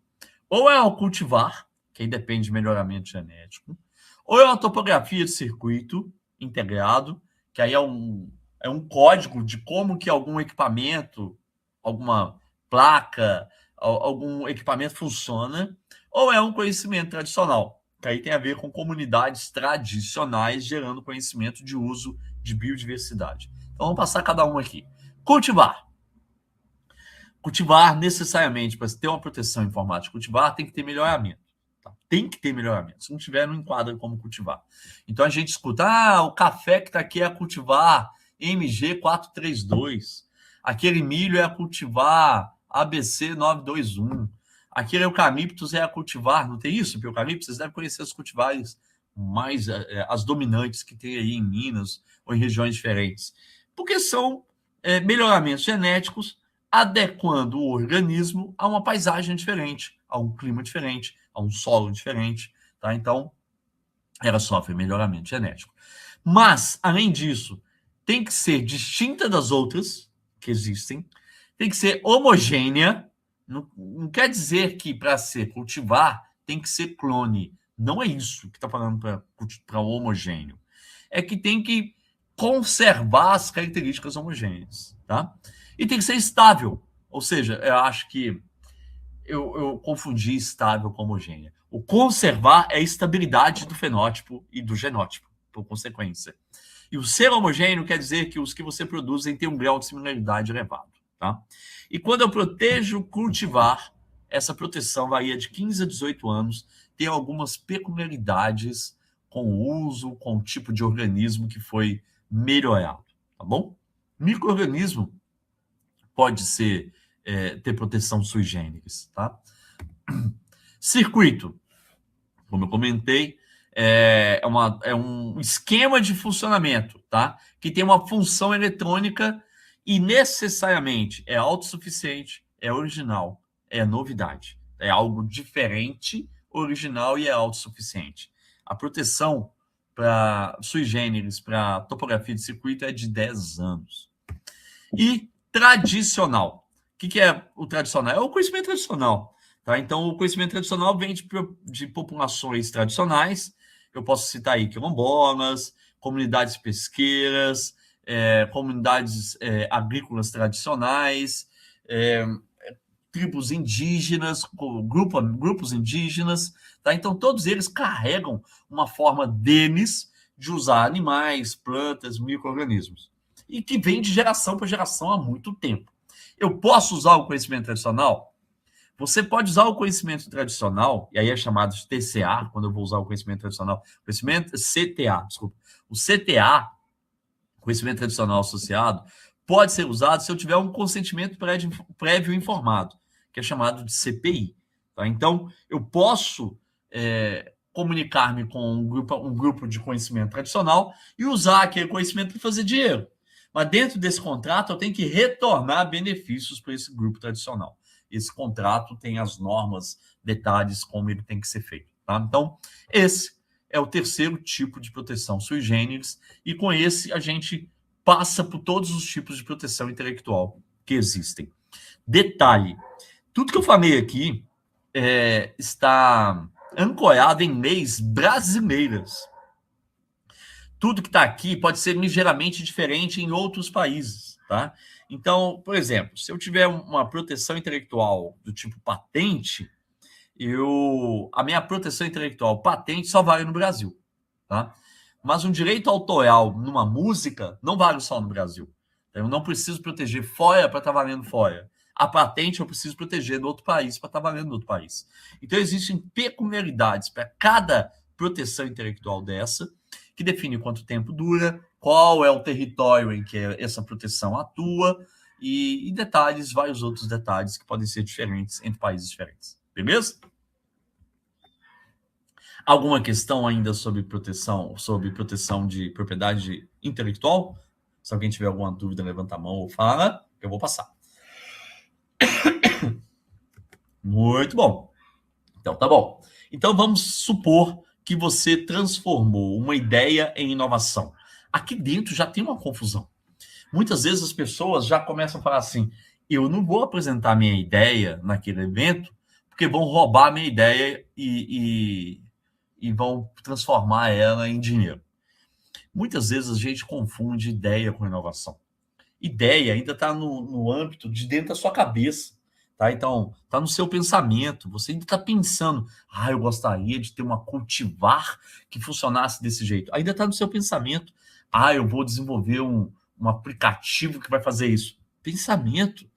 Ou é o cultivar, que aí depende de melhoramento genético, ou é uma topografia de circuito integrado, que aí é um código de como que algum equipamento, alguma placa, algum equipamento funciona, ou é um conhecimento tradicional, que aí tem a ver com comunidades tradicionais gerando conhecimento de uso de biodiversidade. Então, vamos passar cada um aqui. Cultivar. Cultivar, necessariamente, para ter uma proteção informática, cultivar tem que ter melhoramento. Tá? Tem que ter melhoramento. Se não tiver, não enquadra como cultivar. Então, a gente escuta, o café que está aqui é a cultivar MG432. Aquele milho é a cultivar ABC921. Aquele eucaliptus é a cultivar, não tem isso? Eucaliptus, vocês devem conhecer as cultivares mais, as dominantes que tem aí em Minas ou em regiões diferentes. Porque são melhoramentos genéticos adequando o organismo a uma paisagem diferente, a um clima diferente, a um solo diferente, tá? Então, ela sofre melhoramento genético. Mas, além disso, tem que ser distinta das outras que existem, tem que ser homogênea, não quer dizer que para ser cultivar tem que ser clone. Não é isso que está falando para homogêneo. É que tem que conservar as características homogêneas, tá? E tem que ser estável. Ou seja, eu acho que eu confundi estável com homogênea. O conservar é a estabilidade do fenótipo e do genótipo, por consequência. E o ser homogêneo quer dizer que os que você produzem têm um grau de similaridade elevado, tá? E quando eu protejo cultivar, essa proteção varia de 15 a 18 anos, tem algumas peculiaridades com o uso, com o tipo de organismo que foi melhorado, tá bom? Micro-organismo pode ser ter proteção sui generis, tá? Circuito, como eu comentei, é um esquema de funcionamento, tá? Que tem uma função eletrônica e necessariamente é autossuficiente, é original, é novidade, é algo diferente, original e é autossuficiente. A proteção para sui generis, para topografia de circuito é de 10 anos. E tradicional. O que é o tradicional? É o conhecimento tradicional. Tá? Então, o conhecimento tradicional vem de populações tradicionais. Eu posso citar aí quilombolas, comunidades pesqueiras, comunidades agrícolas tradicionais, tribos indígenas, grupos indígenas. Tá? Então, todos eles carregam uma forma deles de usar animais, plantas, micro-organismos. E que vem de geração para geração há muito tempo. Eu posso usar o conhecimento tradicional? Você pode usar o conhecimento tradicional, e aí é chamado de TCA, quando eu vou usar o conhecimento tradicional, CTA, desculpa. O CTA, conhecimento tradicional associado, pode ser usado se eu tiver um consentimento prévio informado, que é chamado de CPI. Tá? Então, eu posso comunicar-me com um grupo de conhecimento tradicional e usar aquele conhecimento para fazer dinheiro. Mas dentro desse contrato, eu tenho que retornar benefícios para esse grupo tradicional. Esse contrato tem as normas, detalhes, como ele tem que ser feito. Tá? Então, esse é o terceiro tipo de proteção sui generis, e com esse a gente passa por todos os tipos de proteção intelectual que existem. Detalhe, tudo que eu falei aqui está ancorado em leis brasileiras. Tudo que está aqui pode ser ligeiramente diferente em outros países, tá? Então, por exemplo, se eu tiver uma proteção intelectual do tipo patente, a minha proteção intelectual patente só vale no Brasil, tá? Mas um direito autoral numa música não vale só no Brasil. Eu não preciso proteger fora para estar valendo fora. A patente eu preciso proteger no outro país para estar valendo no outro país. Então, existem peculiaridades para cada proteção intelectual dessa, que define quanto tempo dura, qual é o território em que essa proteção atua e detalhes, vários outros detalhes que podem ser diferentes entre países diferentes. Beleza? Alguma questão ainda sobre proteção de propriedade intelectual? Se alguém tiver alguma dúvida, levanta a mão ou fala, eu vou passar. Muito bom. Então, tá bom. Então, vamos supor que você transformou uma ideia em inovação. Aqui dentro já tem uma confusão. Muitas vezes as pessoas já começam a falar assim: eu não vou apresentar minha ideia naquele evento, porque vão roubar minha ideia e vão transformar ela em dinheiro. Muitas vezes a gente confunde ideia com inovação. Ideia ainda está no âmbito de dentro da sua cabeça, tá? Então, está no seu pensamento. Você ainda está pensando, eu gostaria de ter uma cultivar que funcionasse desse jeito. Ainda está no seu pensamento. Eu vou desenvolver um aplicativo que vai fazer isso. Pensamento.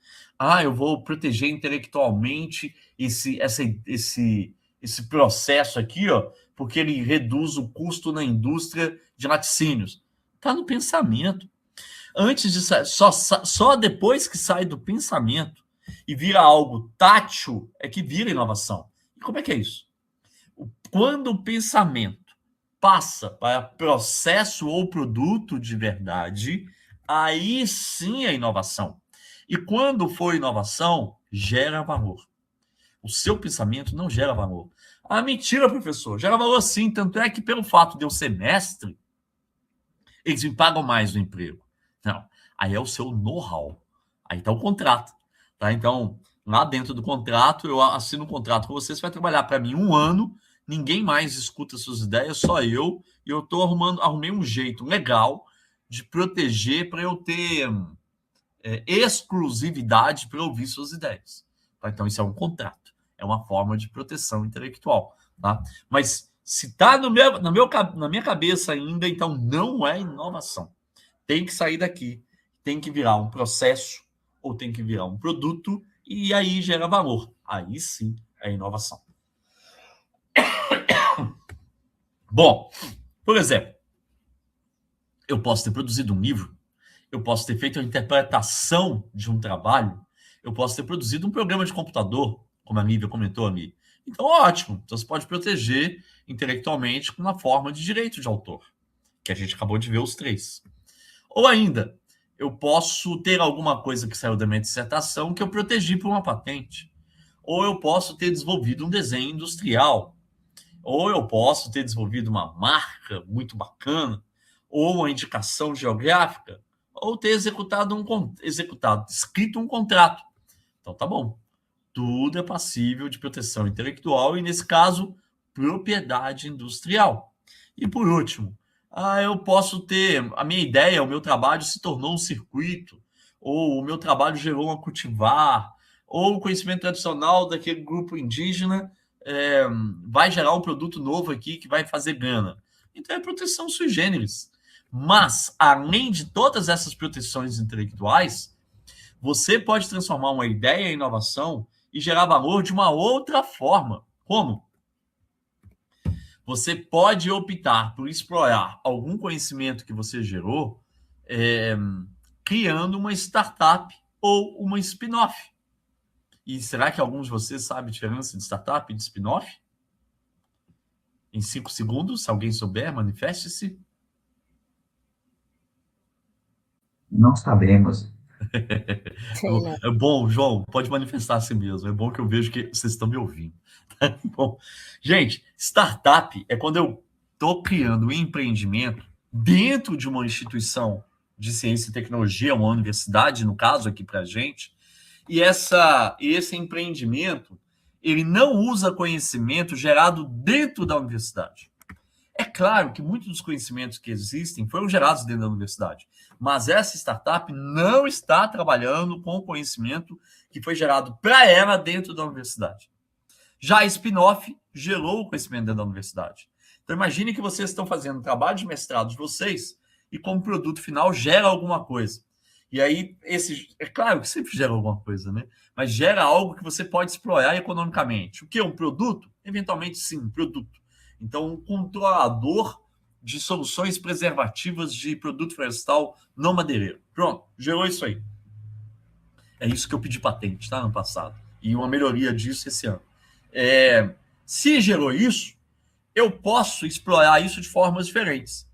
Eu vou proteger intelectualmente esse processo aqui, ó, porque ele reduz o custo na indústria de laticínios. Está no pensamento. Antes de sair, só depois que sai do pensamento e vira algo tátil é que vira inovação. E como é que é isso? Quando o pensamento passa para processo ou produto de verdade, aí sim é inovação. E quando for inovação, gera valor. O seu pensamento não gera valor. Mentira, professor. Gera valor sim. Tanto é que, pelo fato de eu ser mestre, eles me pagam mais no emprego. Não. Aí é o seu know-how. Aí está o contrato. Tá? Então, lá dentro do contrato, eu assino um contrato com você vai trabalhar para mim 1 ano, ninguém mais escuta suas ideias, só eu. E eu arrumei um jeito legal de proteger para eu ter exclusividade para ouvir suas ideias. Tá? Então, isso é um contrato. É uma forma de proteção intelectual. Tá? Mas se está na minha cabeça ainda, então não é inovação. Tem que sair daqui. Tem que virar um processo ou tem que virar um produto e aí gera valor. Aí sim é inovação. Bom, por exemplo, eu posso ter produzido um livro, eu posso ter feito a interpretação de um trabalho, eu posso ter produzido um programa de computador, como a Lívia comentou ali. Então, ótimo. Então, você pode proteger intelectualmente com uma forma de direito de autor, que a gente acabou de ver os 3. Ou ainda, eu posso ter alguma coisa que saiu da minha dissertação que eu protegi por uma patente. Ou eu posso ter desenvolvido um desenho industrial. Ou eu posso ter desenvolvido uma marca muito bacana. Ou uma indicação geográfica. Ou ter escrito um contrato. Então, tá bom. Tudo é passível de proteção intelectual e, nesse caso, propriedade industrial. E, por último, eu posso ter... A minha ideia, o meu trabalho se tornou um circuito, ou o meu trabalho gerou uma cultivar, ou o conhecimento tradicional daquele grupo indígena vai gerar um produto novo aqui que vai fazer grana. Então, é proteção sui generis. Mas, além de todas essas proteções intelectuais, você pode transformar uma ideia em inovação e gerar valor de uma outra forma. Como? Você pode optar por explorar algum conhecimento que você gerou criando uma startup ou uma spin-off. E será que alguns de vocês sabem a diferença de startup e de spin-off? Em 5 segundos, se alguém souber, manifeste-se. Não sabemos. É bom, João, pode manifestar a si mesmo. É bom que eu vejo que vocês estão me ouvindo. Bom, gente, startup é quando eu estou criando um empreendimento dentro de uma instituição de ciência e tecnologia, uma universidade, no caso aqui para a gente, e esse empreendimento, ele não usa conhecimento gerado dentro da universidade. É claro que muitos dos conhecimentos que existem foram gerados dentro da universidade, mas essa startup não está trabalhando com o conhecimento que foi gerado para ela dentro da universidade. Já a spin-off gerou o conhecimento dentro da universidade. Então, imagine que vocês estão fazendo um trabalho de mestrado de vocês e, como produto final, gera alguma coisa. E aí, é claro que sempre gera alguma coisa, né? Mas gera algo que você pode explorar economicamente. O que é um produto? Eventualmente, sim, um produto. Então, um controlador de soluções preservativas de produto florestal não madeireiro. Pronto, gerou isso aí. É isso que eu pedi patente, tá? No passado. E uma melhoria disso esse ano. Se gerou isso, eu posso explorar isso de formas diferentes.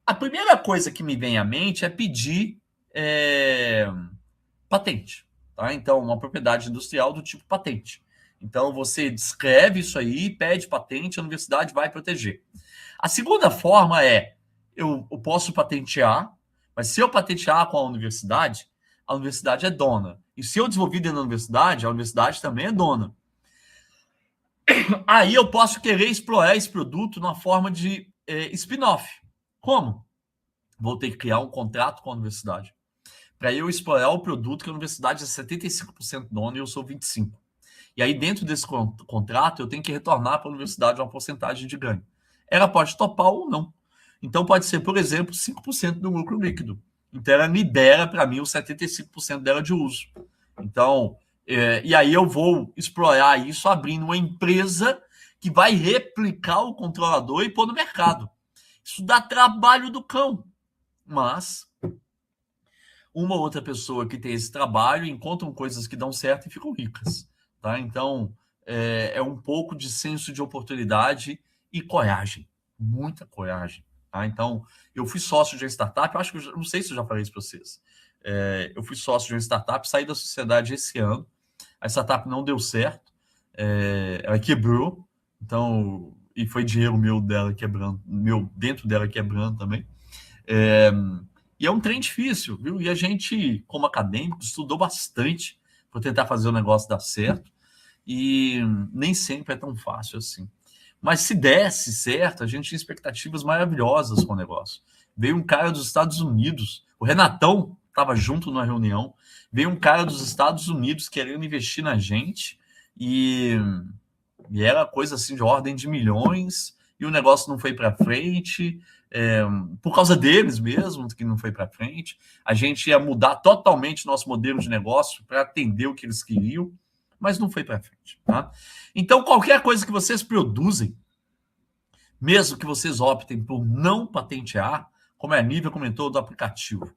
A primeira coisa que me vem à mente é pedir patente. Tá? Então, uma propriedade industrial do tipo patente. Então, você descreve isso aí, pede patente, a universidade vai proteger. A segunda forma é, eu posso patentear, mas se eu patentear com a universidade é dona. E se eu desenvolvi dentro da universidade, a universidade também é dona. Aí eu posso querer explorar esse produto na forma de spin-off. Como? Vou ter que criar um contrato com a universidade para eu explorar o produto que a universidade é 75% dona e eu sou 25%. E aí, dentro desse contrato, eu tenho que retornar para a universidade uma porcentagem de ganho. Ela pode topar ou não. Então, pode ser, por exemplo, 5% do lucro líquido. Então, ela libera para mim os 75% dela de uso. Então, e aí eu vou explorar isso abrindo uma empresa que vai replicar o controlador e pôr no mercado. Isso dá trabalho do cão. Mas uma outra pessoa que tem esse trabalho encontram coisas que dão certo e ficam ricas. Tá? Então, é um pouco de senso de oportunidade e coragem. Muita coragem. Tá? Então, eu fui sócio de uma startup, eu acho que não sei se eu já falei isso para vocês. Eu fui sócio de uma startup, saí da sociedade esse ano. A startup não deu certo, ela quebrou, então, e foi dinheiro meu dela quebrando, meu dentro dela quebrando também. E é um trem difícil, viu? E a gente, como acadêmico, estudou bastante para tentar fazer o negócio dar certo, e nem sempre é tão fácil assim. Mas se desse certo, a gente tinha expectativas maravilhosas com o negócio. Veio um cara dos Estados Unidos, o Renatão estava junto na reunião, veio um cara dos Estados Unidos querendo investir na gente, e era coisa assim de ordem de milhões, e o negócio não foi para frente, por causa deles mesmo, que não foi para frente. A gente ia mudar totalmente nosso modelo de negócio para atender o que eles queriam, mas não foi para frente. Tá? Então, qualquer coisa que vocês produzem, mesmo que vocês optem por não patentear, como a Nívia comentou do aplicativo,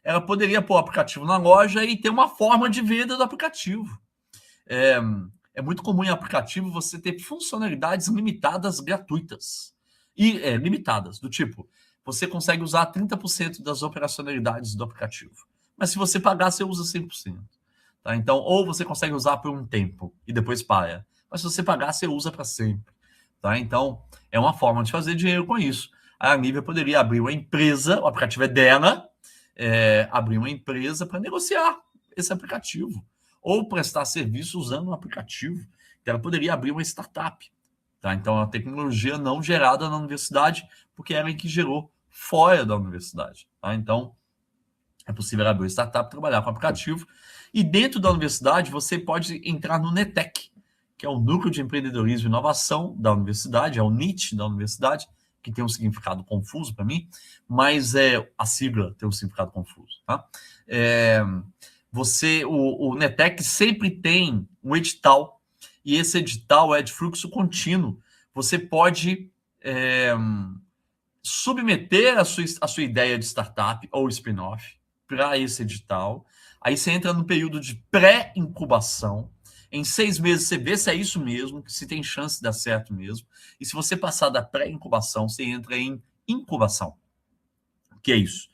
ela poderia pôr o aplicativo na loja e ter uma forma de venda do aplicativo. É muito comum em aplicativo você ter funcionalidades limitadas gratuitas. E limitadas, do tipo, você consegue usar 30% das operacionalidades do aplicativo. Mas se você pagar, você usa 100%. Tá? Então, ou você consegue usar por um tempo e depois para. Mas se você pagar, você usa para sempre. Tá? Então, é uma forma de fazer dinheiro com isso. A Nívia poderia abrir uma empresa, o aplicativo é dela, abrir uma empresa para negociar esse aplicativo. Ou prestar serviço usando um aplicativo. Então, ela poderia abrir uma startup. Tá? Então, é uma tecnologia não gerada na universidade, porque ela é que gerou fora da universidade. Tá? Então, é possível abrir uma startup, trabalhar com aplicativo. E dentro da universidade, você pode entrar no NETEC, que é o Núcleo de Empreendedorismo e Inovação da universidade, é o NIT da universidade, que tem um significado confuso para mim, mas a sigla tem um significado confuso. Tá? O NETEC sempre tem um edital, e esse edital é de fluxo contínuo. Você pode submeter a sua ideia de startup ou spin-off para esse edital. Aí você entra no período de pré-incubação. Em 6 meses você vê se é isso mesmo, se tem chance de dar certo mesmo. E se você passar da pré-incubação, você entra em incubação. O que é isso?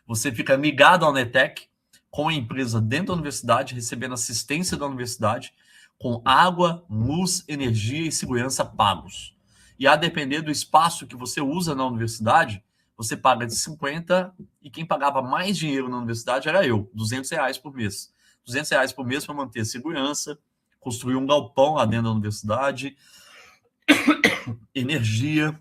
Você fica ligado ao NETEC, com a empresa dentro da universidade, recebendo assistência da universidade, com água, luz, energia e segurança pagos. E a depender do espaço que você usa na universidade, você paga de 50, e quem pagava mais dinheiro na universidade era eu, R$200 por mês. R$200 por mês para manter segurança, construir um galpão lá dentro da universidade, energia,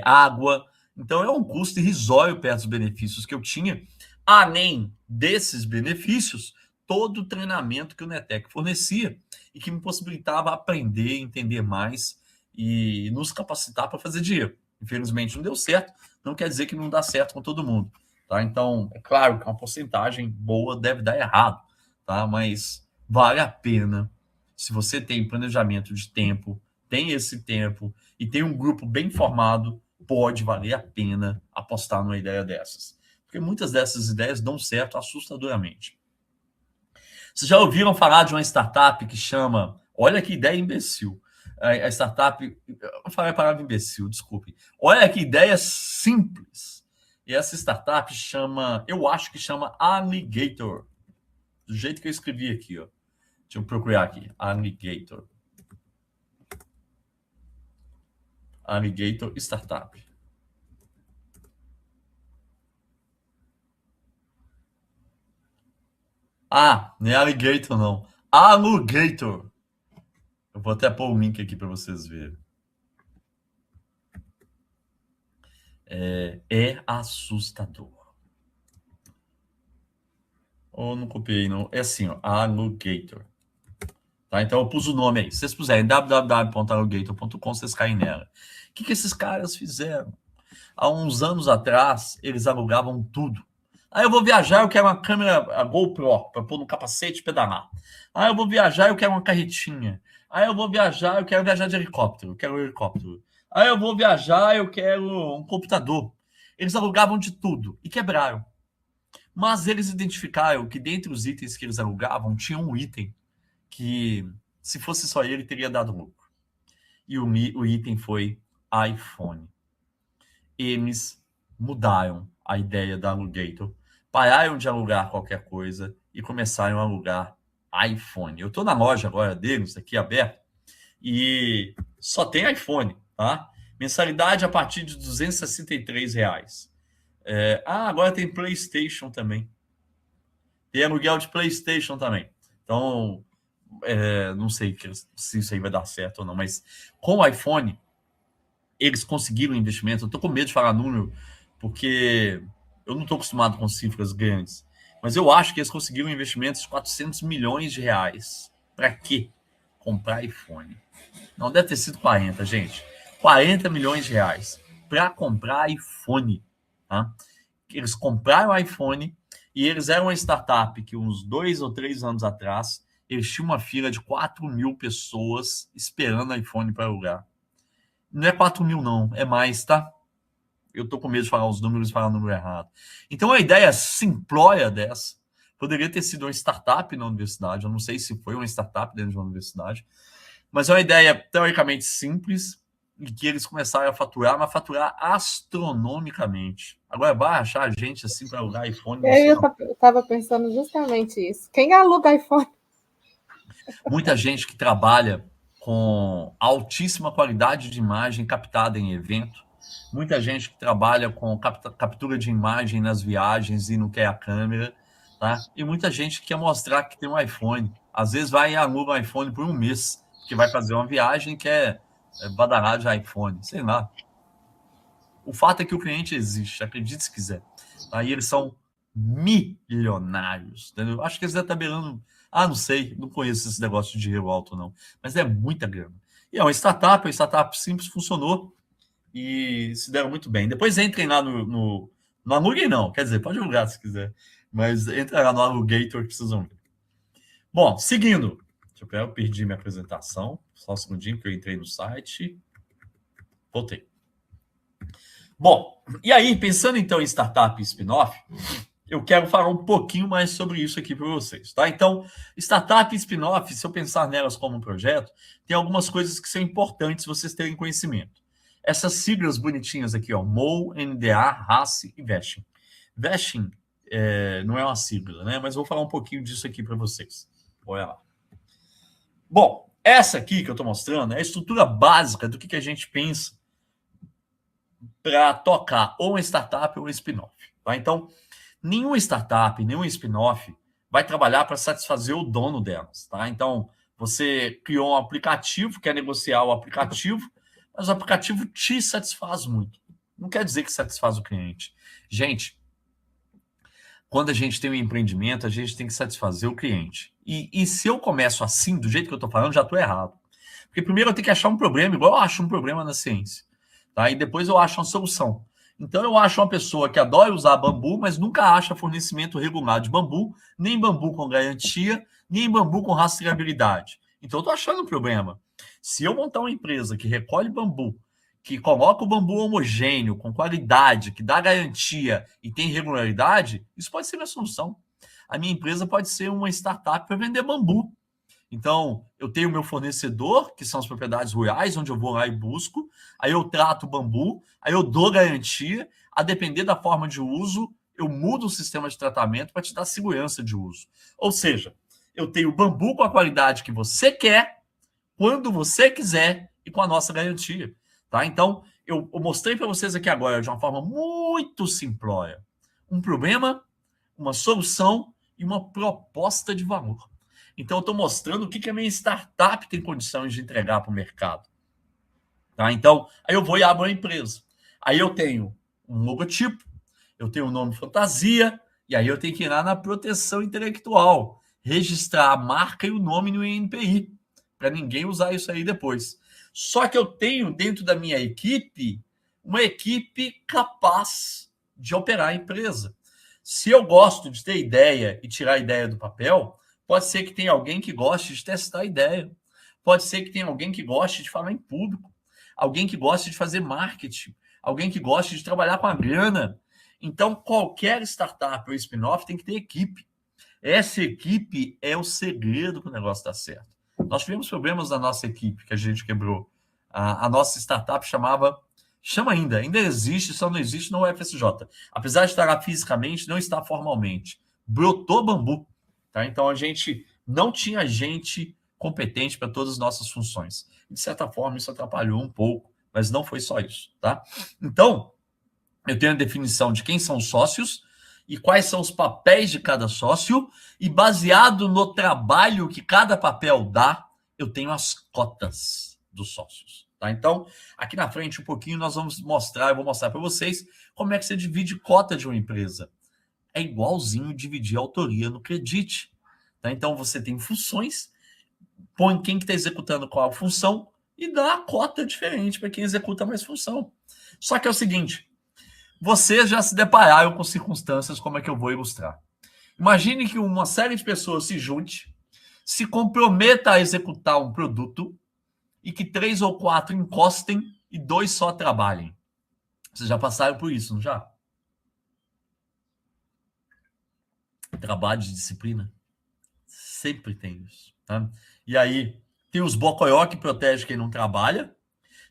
água. Então, é um custo irrisório perto dos benefícios que eu tinha. Além desses benefícios, todo o treinamento que o NETEC fornecia e que me possibilitava aprender, entender mais e nos capacitar para fazer dinheiro. Infelizmente, não deu certo. Não quer dizer que não dá certo com todo mundo. Tá? Então, é claro que uma porcentagem boa deve dar errado, tá? Mas vale a pena. Se você tem planejamento de tempo, tem esse tempo e tem um grupo bem formado, pode valer a pena apostar numa ideia dessas. Porque muitas dessas ideias dão certo assustadoramente. Vocês já ouviram falar de uma startup que chama... Olha que ideia imbecil. A startup... Eu falei a palavra imbecil, desculpe. Olha que ideia simples. E essa startup chama... Eu acho que chama Alligator. Do jeito que eu escrevi aqui, ó. Deixa eu procurar aqui. Alligator. Alligator Startup. Ah, não é Alligator, não. Alligator. Eu vou até pôr o link aqui para vocês verem. É assustador. Ou não copiei, não. É assim, ó. Alligator. Tá? Então eu pus o nome aí. Se vocês puserem www.alligator.com, vocês caem nela. O que esses caras fizeram? Há uns anos atrás, eles alugavam tudo. Aí eu vou viajar, eu quero uma câmera a GoPro para pôr no capacete e pedalar. Aí eu vou viajar, eu quero uma carretinha. Aí eu vou viajar, eu quero viajar de helicóptero. Eu quero um helicóptero. Aí eu vou viajar, eu quero um computador. Eles alugavam de tudo e quebraram. Mas eles identificaram que dentre os itens que eles alugavam, tinha um item que, se fosse só ele, teria dado lucro. E o item foi iPhone. Eles mudaram a ideia da Alligator, pararam de alugar qualquer coisa e começaram a alugar iPhone. Eu estou na loja agora deles, aqui aberto, e só tem iPhone, tá? Mensalidade a partir de R$263. Agora tem PlayStation também. Tem aluguel de PlayStation também. Então, não sei se isso aí vai dar certo ou não, mas com o iPhone, eles conseguiram investimento. Eu estou com medo de falar número, porque eu não estou acostumado com cifras grandes. Mas eu acho que eles conseguiram investimentos de R$400 milhões. Para quê? Comprar iPhone. Não deve ter sido 40, gente. R$40 milhões para comprar iPhone. Tá? Eles compraram iPhone e eles eram uma startup que uns 2 ou 3 anos atrás, eles tinham uma fila de 4.000 pessoas esperando iPhone para alugar. Não é 4.000, não. É mais, tá? Eu tô com medo de falar os números e falar o número errado. Então, a ideia simplória dessa poderia ter sido uma startup na universidade. Eu não sei se foi uma startup dentro de uma universidade. Mas é uma ideia teoricamente simples e que eles começaram a faturar, mas faturar astronomicamente. Agora, vai achar gente assim para alugar iPhone? Eu estava pensando justamente isso. Quem aluga iPhone? Muita gente que trabalha com altíssima qualidade de imagem captada em evento, muita gente que trabalha com captura de imagem nas viagens e não quer a câmera, tá? E muita gente que quer mostrar que tem um iPhone. Às vezes vai e aluga um iPhone por um mês, que vai fazer uma viagem que é badalar de iPhone, sei lá. O fato é que o cliente existe, acredite se quiser. Aí eles são milionários, entendeu? Acho que eles devem estar beirando... não sei, não conheço esse negócio de dinheiro alto, não. Mas é muita grana. E é uma startup simples, funcionou e se deram muito bem. Depois entrem lá no Aluguem, não, quer dizer, pode alugar se quiser, mas entra lá no Alligator que vocês vão ver. Bom, seguindo. Eu perdi minha apresentação, só um segundinho que eu entrei no site. Voltei. Bom, e aí, pensando então em startup e spin-off, eu quero falar um pouquinho mais sobre isso aqui para vocês, tá? Então, startup e spin-off, se eu pensar nelas como um projeto, tem algumas coisas que são importantes vocês terem conhecimento. Essas siglas bonitinhas aqui, ó, MOU, NDA, RACE e Vesting. Vesting não é uma sigla, né? Mas eu vou falar um pouquinho disso aqui para vocês. Olha lá. Bom, essa aqui que eu estou mostrando é a estrutura básica do que a gente pensa para tocar ou uma startup ou um spin-off, tá? Então, nenhuma startup, nenhum spin-off vai trabalhar para satisfazer o dono delas, tá? Então, você criou um aplicativo, quer negociar o aplicativo, mas o aplicativo te satisfaz muito. Não quer dizer que satisfaz o cliente. Gente, quando a gente tem um empreendimento, a gente tem que satisfazer o cliente. E se eu começo assim, do jeito que eu estou falando, já estou errado. Porque primeiro eu tenho que achar um problema, igual eu acho um problema na ciência. Tá? E depois eu acho uma solução. Então eu acho uma pessoa que adora usar bambu, mas nunca acha fornecimento regular de bambu, nem bambu com garantia, nem bambu com rastreabilidade. Então eu estou achando um problema. Se eu montar uma empresa que recolhe bambu, que coloca o bambu homogêneo, com qualidade, que dá garantia e tem regularidade, isso pode ser minha solução. A minha empresa pode ser uma startup para vender bambu. Então, eu tenho o meu fornecedor, que são as propriedades rurais, onde eu vou lá e busco, aí eu trato o bambu, aí eu dou garantia, a depender da forma de uso, eu mudo o sistema de tratamento para te dar segurança de uso. Ou seja, eu tenho bambu com a qualidade que você quer, quando você quiser e com a nossa garantia. Tá? Então, eu mostrei para vocês aqui agora, de uma forma muito simplória, um problema, uma solução e uma proposta de valor. Então, eu estou mostrando o que a minha startup tem condições de entregar para o mercado. Tá? Então, aí eu vou e abro a empresa. Aí eu tenho um logotipo, eu tenho um nome fantasia, e aí eu tenho que ir lá na proteção intelectual, registrar a marca e o nome no INPI, para ninguém usar isso aí depois. Só que eu tenho dentro da minha equipe uma equipe capaz de operar a empresa. Se eu gosto de ter ideia e tirar a ideia do papel, pode ser que tenha alguém que goste de testar a ideia. Pode ser que tenha alguém que goste de falar em público, alguém que goste de fazer marketing, alguém que goste de trabalhar com a grana. Então, qualquer startup ou spin-off tem que ter equipe. Essa equipe é o segredo para o negócio dar certo. Nós tivemos problemas na nossa equipe que a gente quebrou. A nossa startup chama ainda existe, só não existe no UFSJ. Apesar de estar lá fisicamente, não está formalmente. Brotou bambu. Tá? Então, a gente não tinha gente competente para todas as nossas funções. De certa forma, isso atrapalhou um pouco, mas não foi só isso. Tá? Então, eu tenho a definição de quem são os sócios e quais são os papéis de cada sócio, e baseado no trabalho que cada papel dá, eu tenho as cotas dos sócios. Tá? Então, aqui na frente, um pouquinho, eu vou mostrar para vocês como é que você divide cota de uma empresa. É igualzinho dividir a autoria no Credit. Tá? Então, você tem funções, põe quem que está executando qual função e dá a cota diferente para quem executa mais função. Só que é o seguinte, vocês já se depararam com circunstâncias como é que eu vou ilustrar. Imagine que uma série de pessoas se junte, se comprometa a executar um produto e que 3 ou 4 encostem e 2 só trabalhem. Vocês já passaram por isso, não já? Trabalho de disciplina. Sempre tem isso. Tá? E aí, tem os bocoió que protegem quem não trabalha,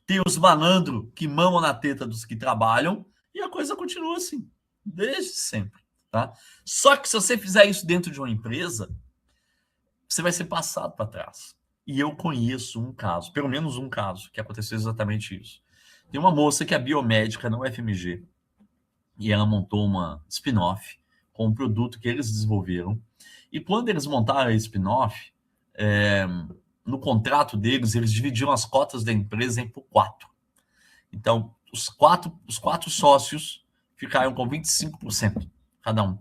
tem os malandro que mamam na teta dos que trabalham, e a coisa continua assim, desde sempre. Tá? Só que se você fizer isso dentro de uma empresa, você vai ser passado para trás. E eu conheço um caso, pelo menos um caso, que aconteceu exatamente isso. Tem uma moça que é biomédica na UFMG, e ela montou uma spin-off com um produto que eles desenvolveram. E quando eles montaram a spin-off, no contrato deles, eles dividiram as cotas da empresa por 4. Então, os quatro sócios ficaram com 25%, cada um.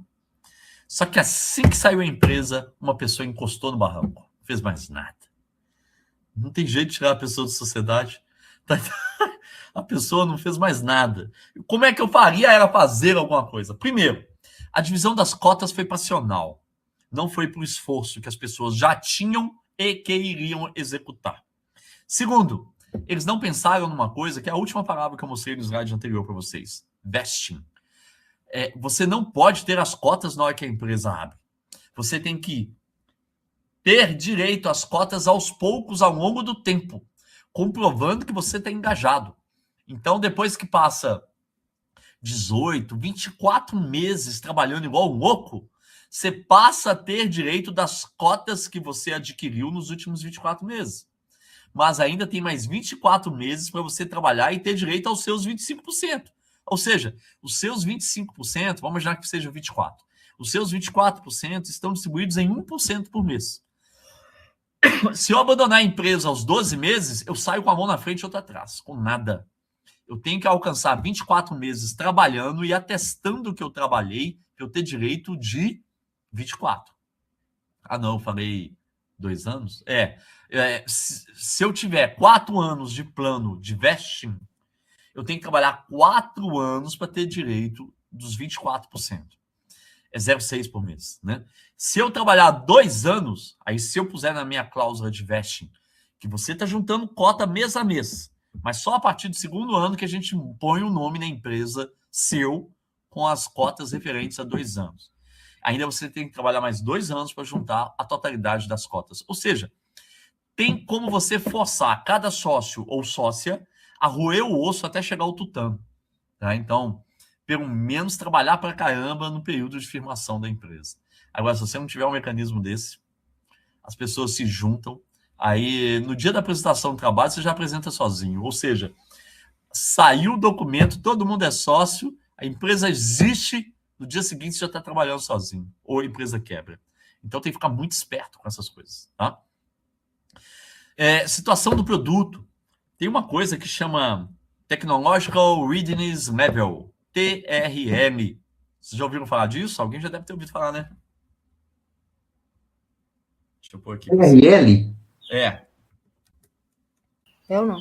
Só que assim que saiu a empresa, uma pessoa encostou no barranco. Não fez mais nada. Não tem jeito de tirar a pessoa da sociedade. A pessoa não fez mais nada. Como é que eu faria era fazer alguma coisa? Primeiro, a divisão das cotas foi passional. Não foi por esforço que as pessoas já tinham e que iriam executar. Segundo, eles não pensaram numa coisa que é a última palavra que eu mostrei no slide anterior para vocês. Vesting. Você não pode ter as cotas na hora que a empresa abre. Você tem que ter direito às cotas aos poucos ao longo do tempo, comprovando que você está engajado. Então, depois que passa 18, 24 meses trabalhando igual um louco, você passa a ter direito das cotas que você adquiriu nos últimos 24 meses. Mas ainda tem mais 24 meses para você trabalhar e ter direito aos seus 25%. Ou seja, os seus 25%, vamos imaginar que sejam 24%, os seus 24% estão distribuídos em 1% por mês. Se eu abandonar a empresa aos 12 meses, eu saio com a mão na frente e outra atrás, com nada. Eu tenho que alcançar 24 meses trabalhando e atestando que eu trabalhei para eu ter direito de 24. Ah, não, eu falei 2 anos? Se eu tiver 4 anos de plano de vesting, eu tenho que trabalhar 4 anos para ter direito dos 24%. É 0,6 por mês, né? Se eu trabalhar 2 anos, aí se eu puser na minha cláusula de vesting, que você está juntando cota mês a mês, mas só a partir do 2º ano que a gente põe o nome na empresa seu com as cotas referentes a 2 anos. Ainda você tem que trabalhar mais 2 anos para juntar a totalidade das cotas. Ou seja, tem como você forçar cada sócio ou sócia a roer o osso até chegar ao tutano. Tá? Então, pelo menos trabalhar para caramba no período de firmação da empresa. Agora, se você não tiver um mecanismo desse, as pessoas se juntam, aí no dia da apresentação do trabalho você já apresenta sozinho. Ou seja, saiu o documento, todo mundo é sócio, a empresa existe, no dia seguinte você já está trabalhando sozinho, ou a empresa quebra. Então tem que ficar muito esperto com essas coisas. Tá? Situação do produto. Tem uma coisa que chama Technological Readiness Level, TRM. Vocês já ouviram falar disso? Alguém já deve ter ouvido falar, né? Deixa eu pôr aqui. TRL? Eu não.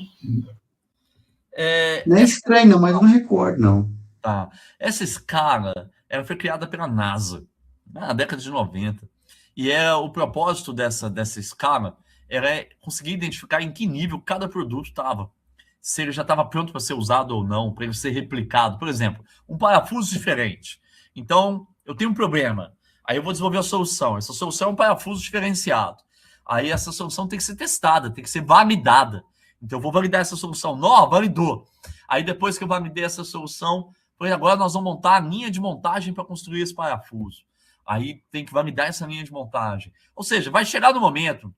Não é estranho, não, mas não recordo, não. Tá. Essa escala ela foi criada pela NASA na década de 90. E o propósito dessa escala era conseguir identificar em que nível cada produto estava. Se ele já estava pronto para ser usado ou não, para ele ser replicado. Por exemplo, um parafuso diferente. Então, eu tenho um problema. Aí eu vou desenvolver a solução. Essa solução é um parafuso diferenciado. Aí essa solução tem que ser testada, tem que ser validada. Então, eu vou validar essa solução. Não, validou. Aí, depois que eu validei essa solução, agora nós vamos montar a linha de montagem para construir esse parafuso. Aí tem que validar essa linha de montagem. Ou seja, vai chegar no momento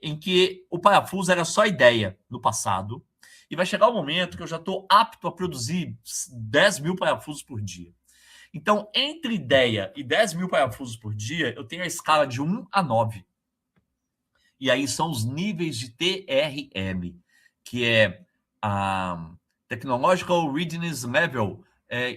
em que o parafuso era só ideia no passado, e vai chegar o momento que eu já estou apto a produzir 10 mil parafusos por dia. Então, entre ideia e 10 mil parafusos por dia, eu tenho a escala de 1 a 9. E aí são os níveis de TRM, que é a Technological Readiness Level,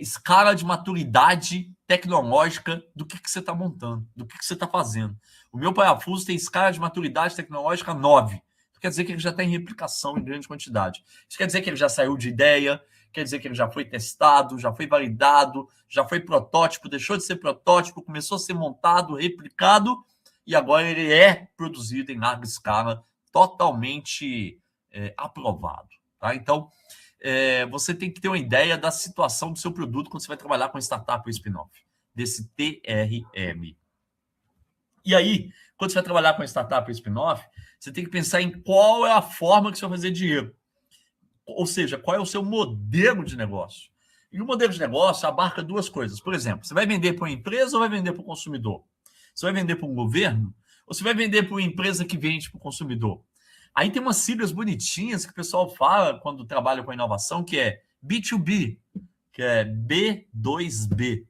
escala de maturidade tecnológica do que você está montando, do que você está fazendo. O meu parafuso tem escala de maturidade tecnológica 9. Isso quer dizer que ele já está em replicação em grande quantidade. Isso quer dizer que ele já saiu de ideia, quer dizer que ele já foi testado, já foi validado, já foi protótipo, deixou de ser protótipo, começou a ser montado, replicado, e agora ele é produzido em larga escala, totalmente aprovado. Tá? Então, você tem que ter uma ideia da situação do seu produto quando você vai trabalhar com startup ou spin-off, desse TRM. E aí, quando você vai trabalhar com startup ou spin-off, você tem que pensar em qual é a forma que você vai fazer dinheiro. Ou seja, qual é o seu modelo de negócio. E o modelo de negócio abarca duas coisas. Por exemplo, você vai vender para uma empresa ou vai vender para o consumidor? Você vai vender para um governo ou você vai vender para uma empresa que vende para o consumidor? Aí tem umas siglas bonitinhas que o pessoal fala quando trabalha com inovação, que é B2B, que é B2B.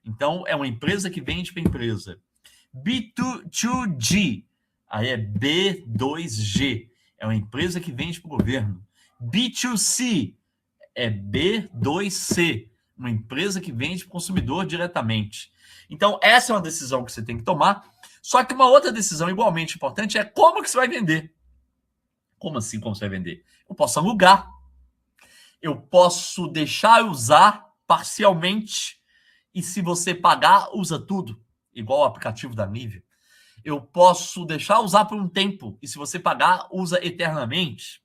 Então, é uma empresa que vende para a empresa. B2G, aí é B2G, é uma empresa que vende para o governo. B2C, é B2C, uma empresa que vende para o consumidor diretamente. Então, essa é uma decisão que você tem que tomar. Só que uma outra decisão igualmente importante é como que você vai vender. Como assim, como você vai vender? Eu posso alugar. Eu posso deixar usar parcialmente. E se você pagar, usa tudo. Igual o aplicativo da Nivea. Eu posso deixar usar por um tempo. E se você pagar, usa eternamente.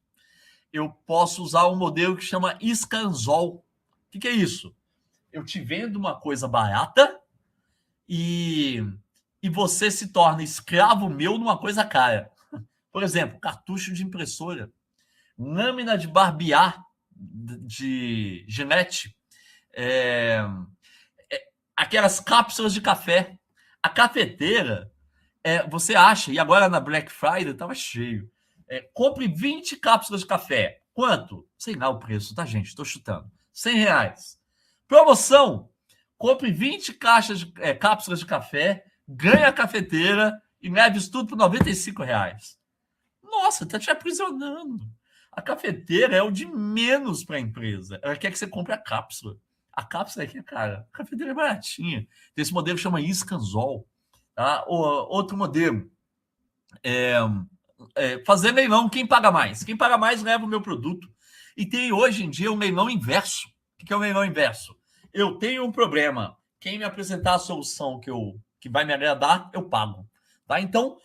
Eu posso usar um modelo que chama Scanzol. O que é isso? Eu te vendo uma coisa barata e você se torna escravo meu numa coisa cara. Por exemplo, cartucho de impressora, lâmina de barbear de Gillette, aquelas cápsulas de café. A cafeteira, você acha, e agora na Black Friday estava cheio, compre 20 cápsulas de café. Quanto? Sei lá o preço, tá, gente? Estou chutando. R$100. Promoção! Compre 20 cápsulas de café, ganhe a cafeteira e leve isso tudo por R$95. Nossa, tá te aprisionando. A cafeteira é o de menos para a empresa. Ela quer que você compre a cápsula. A cápsula aqui, cara, a cafeteira é baratinha. Tem esse modelo que chama Scanzol. Tá? Outro modelo fazer leilão, quem paga mais? Quem paga mais leva o meu produto. E tem hoje em dia um leilão inverso. O que é um leilão inverso? Eu tenho um problema. Quem me apresentar a solução que vai me agradar, eu pago. Tá? Então,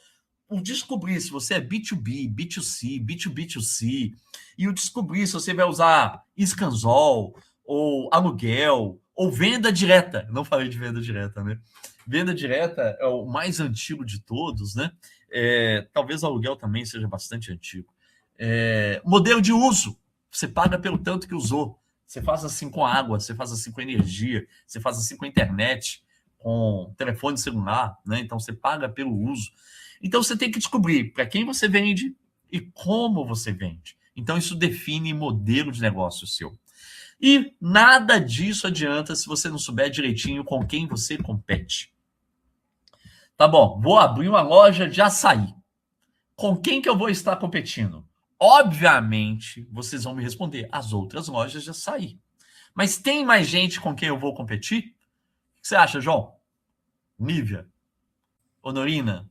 o descobrir se você é B2B, B2C, B2B2C, e o descobrir se você vai usar Scanzol, ou aluguel, ou venda direta. Não falei de venda direta, né? Venda direta é o mais antigo de todos, né? Talvez o aluguel também seja bastante antigo. Modelo de uso. Você paga pelo tanto que usou. Você faz assim com água, você faz assim com energia, você faz assim com a internet, com telefone celular, né? Então você paga pelo uso. Então você tem que descobrir para quem você vende e como você vende. Então isso define modelo de negócio seu. E nada disso adianta se você não souber direitinho com quem você compete. Tá bom, vou abrir uma loja de açaí. Com quem que eu vou estar competindo? Obviamente, vocês vão me responder, as outras lojas de açaí. Mas tem mais gente com quem eu vou competir? O que você acha, João? Nívia? Honorina?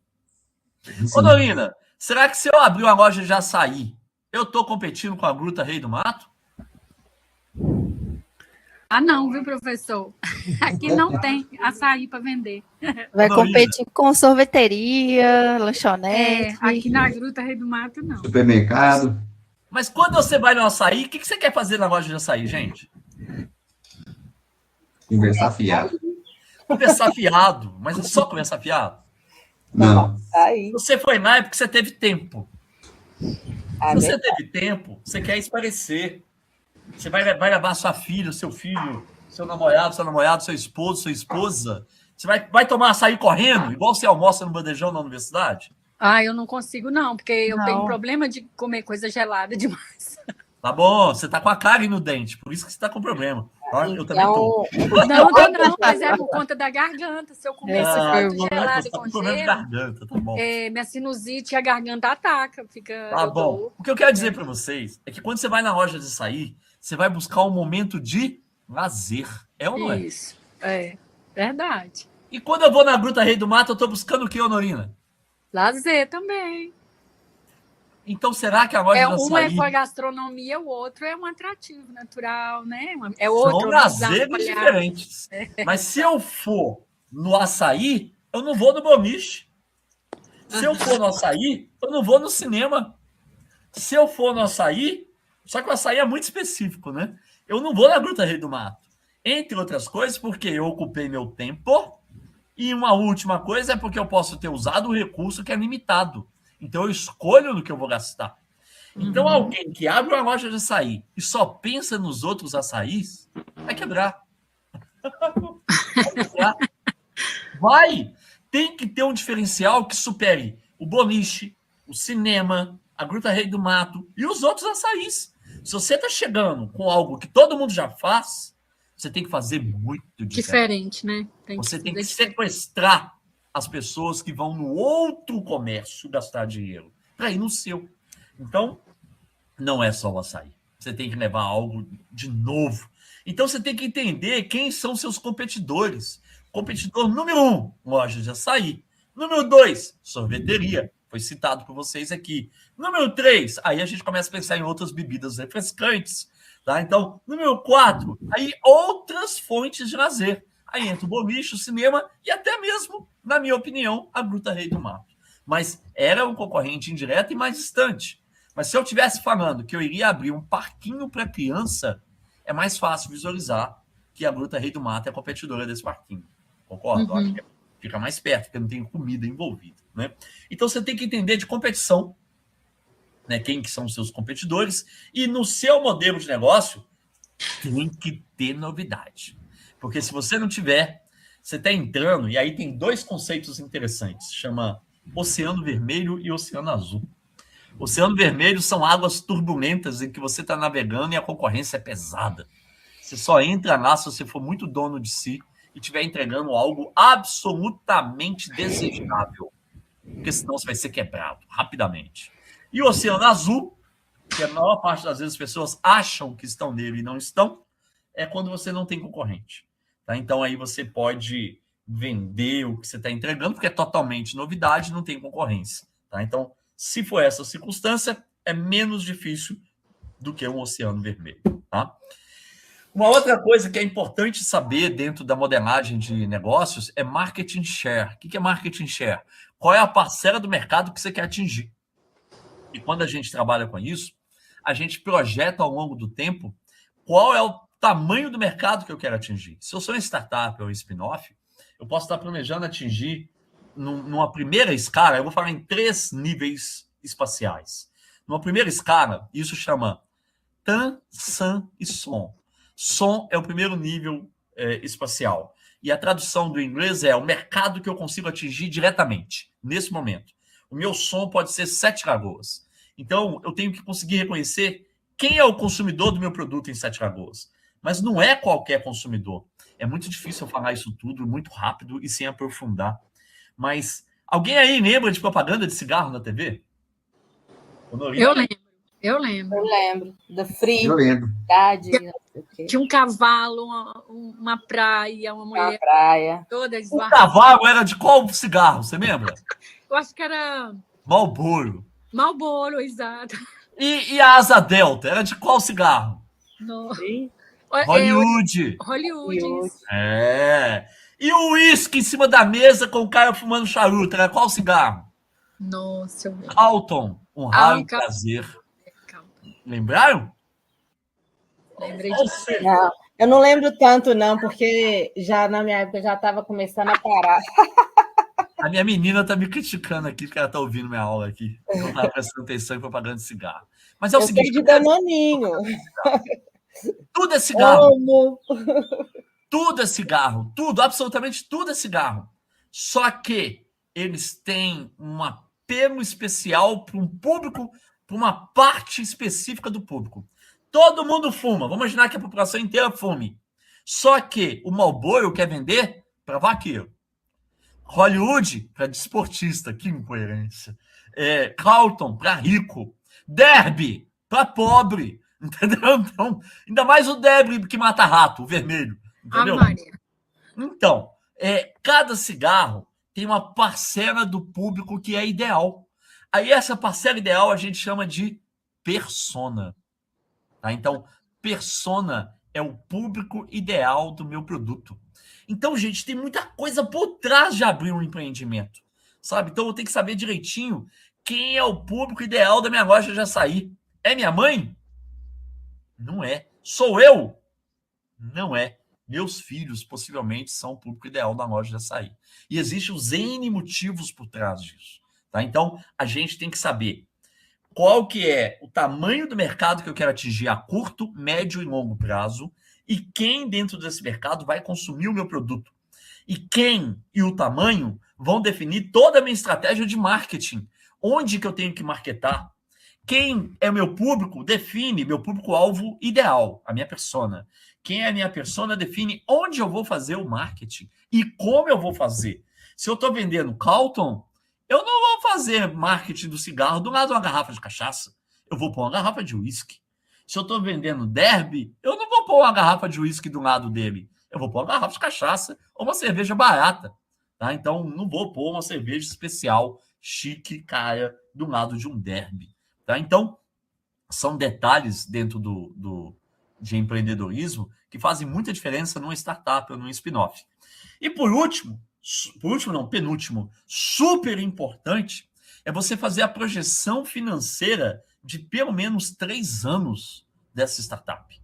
Sim. Honorina, será que se eu abrir uma loja de açaí, eu estou competindo com a Gruta Rei do Mato? Ah, não, viu, professor? Aqui não tem açaí para vender. Vai Honorina. competir com sorveteria, lanchonete. Aqui na Gruta Rei do Mato, não. Supermercado. Mas quando você vai no açaí, o que você quer fazer na loja de açaí, gente? Conversar fiado. Conversar fiado. Mas é só conversar fiado? Não. Aí, Você foi lá é porque você teve tempo. a Se você verdade. teve tempo, você quer esparecer. Você vai levar sua filha, seu filho, seu namorado, seu esposo, sua esposa. Você vai tomar açaí correndo, igual você almoça no bandejão na universidade? Ah, eu não consigo, não, porque eu Não. tenho problema de comer coisa gelada demais. Tá bom, você tá com a carne no dente, por isso que você tá com problema. Tá? Eu também tô. Não, mas é por conta da garganta. Se eu comer esse foi fruto bom. gelado Você e tá com com problema de gelo, garganta, tá bom. minha sinusite e a garganta ataca. Tá bom. O que eu quero dizer para vocês é que quando você vai na loja de açaí, você vai buscar um momento de lazer. É ou não é? Isso, verdade. E quando eu vou na Gruta Rei do Mato, eu tô buscando o que, Honorina? Lazer também. Então será que a loja de Um é açaí com a gastronomia, o outro é um atrativo natural, né? É são outro lazeres diferentes? Mas se eu for no açaí, eu não vou no boliche. Se eu for no açaí, eu não vou no cinema. Se eu for no açaí, só que o açaí é muito específico, né? Eu não vou na Gruta Rei do Mato. Entre outras coisas, porque eu ocupei meu tempo. E uma última coisa é porque eu posso ter usado o recurso que é limitado. Então eu escolho no que eu vou gastar. Então alguém que abre uma loja de açaí e só pensa nos outros açaís, vai quebrar. Vai quebrar. Vai! Tem que ter um diferencial que supere o boliche, o cinema, a Gruta Rei do Mato e os outros açaís. Se você está chegando com algo que todo mundo já faz, você tem que fazer muito diferente. né? Você tem que sequestrar as pessoas que vão no outro comércio gastar dinheiro para ir no seu. Então, não é só o açaí. Você tem que levar algo de novo. Então, você tem que entender quem são seus competidores. Competidor número 1, loja de açaí. Número 2, sorveteria. Foi citado por vocês aqui. Número 3, aí a gente começa a pensar em outras bebidas refrescantes. Tá? Então, número 4, aí outras fontes de lazer. Aí entra o boliche, o cinema e até mesmo, na minha opinião, a Gruta Rei do Mato. Mas era um concorrente indireto e mais distante. Mas se eu estivesse falando que eu iria abrir um parquinho para criança, é mais fácil visualizar que a Gruta Rei do Mato é a competidora desse parquinho. Concordo? Acho que fica mais perto, porque não tem comida envolvida. Né? Então você tem que entender de competição, né, quem que são os seus competidores, e no seu modelo de negócio tem que ter novidade. Porque se você não tiver, você está entrando, e aí tem dois conceitos interessantes, chama Oceano Vermelho e Oceano Azul. Oceano Vermelho são águas turbulentas em que você está navegando e a concorrência é pesada. Você só entra lá se você for muito dono de si e estiver entregando algo absolutamente desejável, porque senão você vai ser quebrado rapidamente. E o Oceano Azul, que a maior parte das vezes as pessoas acham que estão nele e não estão, é quando você não tem concorrente. Tá? Então aí você pode vender o que você está entregando, porque é totalmente novidade, não tem concorrência. Tá? Então, se for essa circunstância, é menos difícil do que um Oceano Vermelho. Tá? Uma outra coisa que é importante saber dentro da modelagem de negócios é marketing share. O que é marketing share? Qual é a parcela do mercado que você quer atingir? E quando a gente trabalha com isso, a gente projeta ao longo do tempo qual é tamanho do mercado que eu quero atingir. Se eu sou uma startup ou um spin-off, eu posso estar planejando atingir, numa primeira escala, eu vou falar em 3 níveis espaciais. Numa primeira escala, isso chama TAM, SAM e SOM. SOM é o primeiro nível espacial. E a tradução do inglês é o mercado que eu consigo atingir diretamente, nesse momento. O meu SOM pode ser 7 Lagoas. Então, eu tenho que conseguir reconhecer quem é o consumidor do meu produto em 7 Lagoas. Mas não é qualquer consumidor. É muito difícil eu falar isso tudo muito rápido e sem aprofundar. Mas alguém aí lembra de propaganda de cigarro na TV? Eu lembro. Eu lembro. Da Eu lembro. Free, Tinha um cavalo, uma praia, uma mulher praia. toda O esbarrada. cavalo era de qual cigarro? Você lembra? Eu acho que era Marlboro. Marlboro, exato. E a asa delta? Era de qual cigarro? No... Hollywood. Hollywood. Isso. E o uísque em cima da mesa com o cara fumando charuto? Era qual cigarro? Nossa, eu lembro. Carlton. Um raro prazer. Lembraram? Lembrei disso. Não, eu não lembro tanto, não, porque já na minha época já estava começando a parar. A minha menina tá me criticando aqui, porque ela tá ouvindo minha aula aqui. Não tá prestando atenção em propaganda de cigarro. Mas é o seguinte... sei de Danoninho. Tudo é cigarro. Amo. Tudo é cigarro. Tudo, absolutamente tudo é cigarro. Só que eles têm um apelo especial para um público, para uma parte específica do público. Todo mundo fuma. Vamos imaginar que a população inteira fume. Só que o Marlboro quer vender para vaqueiro. Hollywood para desportista. Que incoerência. Carlton para rico. Derby para pobre. Entendeu? Então, ainda mais o Derby que mata rato, o vermelho. Entendeu? Então, cada cigarro tem uma parcela do público que é ideal. Aí essa parcela ideal a gente chama de persona. Tá? Então, persona é o público ideal do meu produto. Então, gente, tem muita coisa por trás de abrir um empreendimento, sabe? Então, eu tenho que saber direitinho quem é o público ideal da minha loja de açaí. É minha mãe? Não é. Sou eu? Não é. Meus filhos, possivelmente, são o público ideal da loja de açaí. E existem os N motivos por trás disso. Tá? Então, a gente tem que saber qual que é o tamanho do mercado que eu quero atingir a curto, médio e longo prazo e quem dentro desse mercado vai consumir o meu produto. E quem e o tamanho vão definir toda a minha estratégia de marketing. Onde que eu tenho que marketar? Quem é o meu público define meu público-alvo ideal, a minha persona. Quem é a minha persona define onde eu vou fazer o marketing e como eu vou fazer. Se eu estou vendendo Carlton, eu não vou fazer marketing do cigarro do lado de uma garrafa de cachaça. Eu vou pôr uma garrafa de uísque. Se eu estou vendendo Derby, eu não vou pôr uma garrafa de uísque do lado dele. Eu vou pôr uma garrafa de cachaça ou uma cerveja barata. Tá? Então, não vou pôr uma cerveja especial, chique, cara, do lado de um Derby. Tá? Então, são detalhes dentro de empreendedorismo que fazem muita diferença numa startup ou num spin-off. E penúltimo, super importante, é você fazer a projeção financeira de pelo menos 3 anos dessa startup.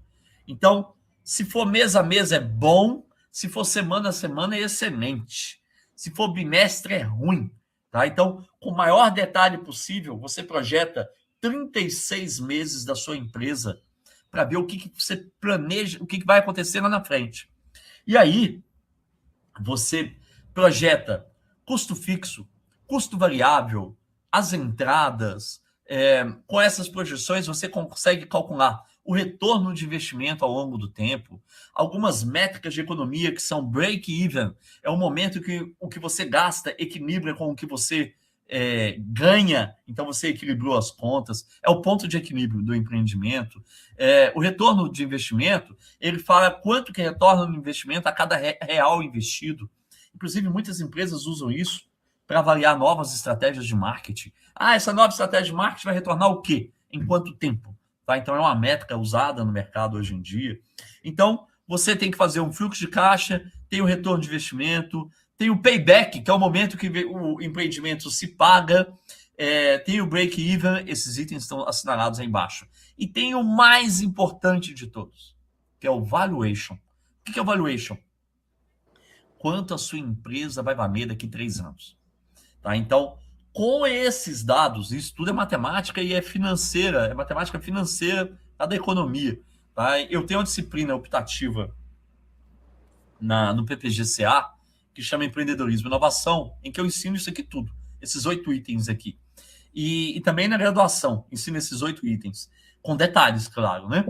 Então, se for mês a mês é bom, se for semana a semana é excelente, se for bimestre é ruim. Tá? Então, com o maior detalhe possível, você projeta 36 meses da sua empresa para ver o que você planeja, o que vai acontecer lá na frente. E aí, você projeta custo fixo, custo variável, as entradas. Com essas projeções, você consegue calcular o retorno de investimento ao longo do tempo, algumas métricas de economia que são break-even, é o momento que o que você gasta equilibra com o que você ganha, então você equilibrou as contas, é o ponto de equilíbrio do empreendimento. O retorno de investimento, ele fala quanto que retorna no investimento a cada real investido. Inclusive, muitas empresas usam isso para avaliar novas estratégias de marketing. Essa nova estratégia de marketing vai retornar o quê? Em quanto tempo? Tá? Então, é uma métrica usada no mercado hoje em dia. Então, você tem que fazer um fluxo de caixa, tem o retorno de investimento, tem o payback, que é o momento que o empreendimento se paga, tem o break-even, esses itens estão assinalados aí embaixo. E tem o mais importante de todos, que é o valuation. O que é o valuation? Quanto a sua empresa vai valer daqui 3 anos. Tá? Então, com esses dados, isso tudo é matemática e é financeira, é matemática financeira da economia. Tá? Eu tenho uma disciplina optativa no PPGCA, que chama Empreendedorismo e Inovação, em que eu ensino isso aqui tudo, esses 8 itens aqui. E também na graduação, ensino esses 8 itens, com detalhes, claro, né?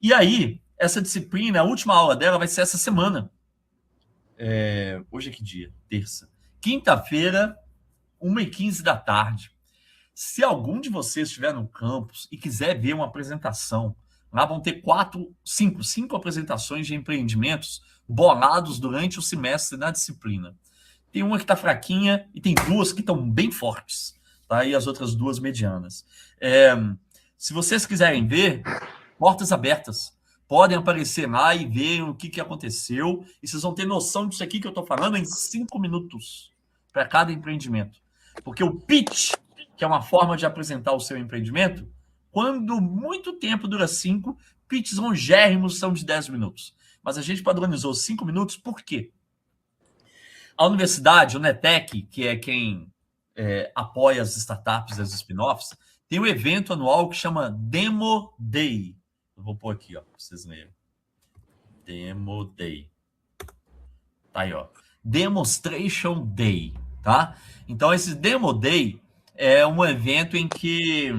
E aí, essa disciplina, a última aula dela vai ser essa semana. Hoje é que dia? Terça. Quinta-feira, 1h15 da tarde. Se algum de vocês estiver no campus e quiser ver uma apresentação, lá vão ter 5 apresentações de empreendimentos bolados durante o semestre na disciplina. Tem uma que está fraquinha e tem 2 que estão bem fortes, tá? E as outras 2 medianas. Se vocês quiserem ver, portas abertas. Podem aparecer lá e ver o que aconteceu. E vocês vão ter noção disso aqui que eu estou falando em 5 minutos para cada empreendimento. Porque o pitch, que é uma forma de apresentar o seu empreendimento, quando muito tempo dura 5, pitches longérrimos são de 10 minutos. Mas a gente padronizou 5 minutos, por quê? A universidade, o NETEC, que é quem apoia as startups e as spin-offs, tem um evento anual que chama Demo Day. Eu vou pôr aqui, ó, para vocês lerem. Demo Day. Tá aí, ó. Demonstration Day, tá? Então, esse Demo Day é um evento em que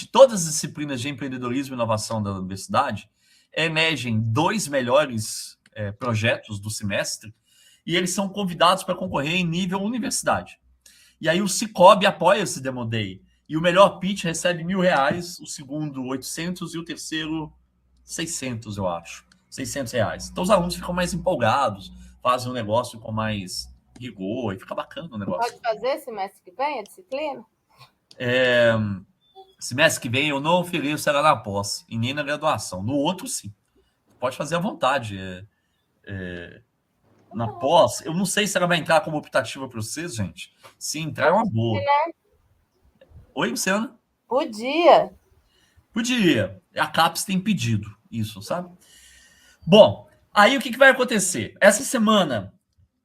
todas as disciplinas de empreendedorismo e inovação da universidade elegem 2 melhores projetos do semestre e eles são convidados para concorrer em nível universidade. E aí o Cicobi apoia esse Demo Day. E o melhor pitch recebe R$1.000, o segundo 800 e o terceiro 600, eu acho. R$600. Então os alunos ficam mais empolgados, fazem um negócio com mais rigor e fica bacana o negócio. Pode fazer semestre que vem a disciplina? Semestre que vem eu não ofereço ela na pós e nem na graduação. No outro, sim. Pode fazer à vontade. Na pós, eu não sei se ela vai entrar como optativa para vocês, gente. Se entrar, é uma boa. Oi, Luciana? Podia. A CAPES tem pedido isso, sabe? Bom, aí o que vai acontecer? Essa semana,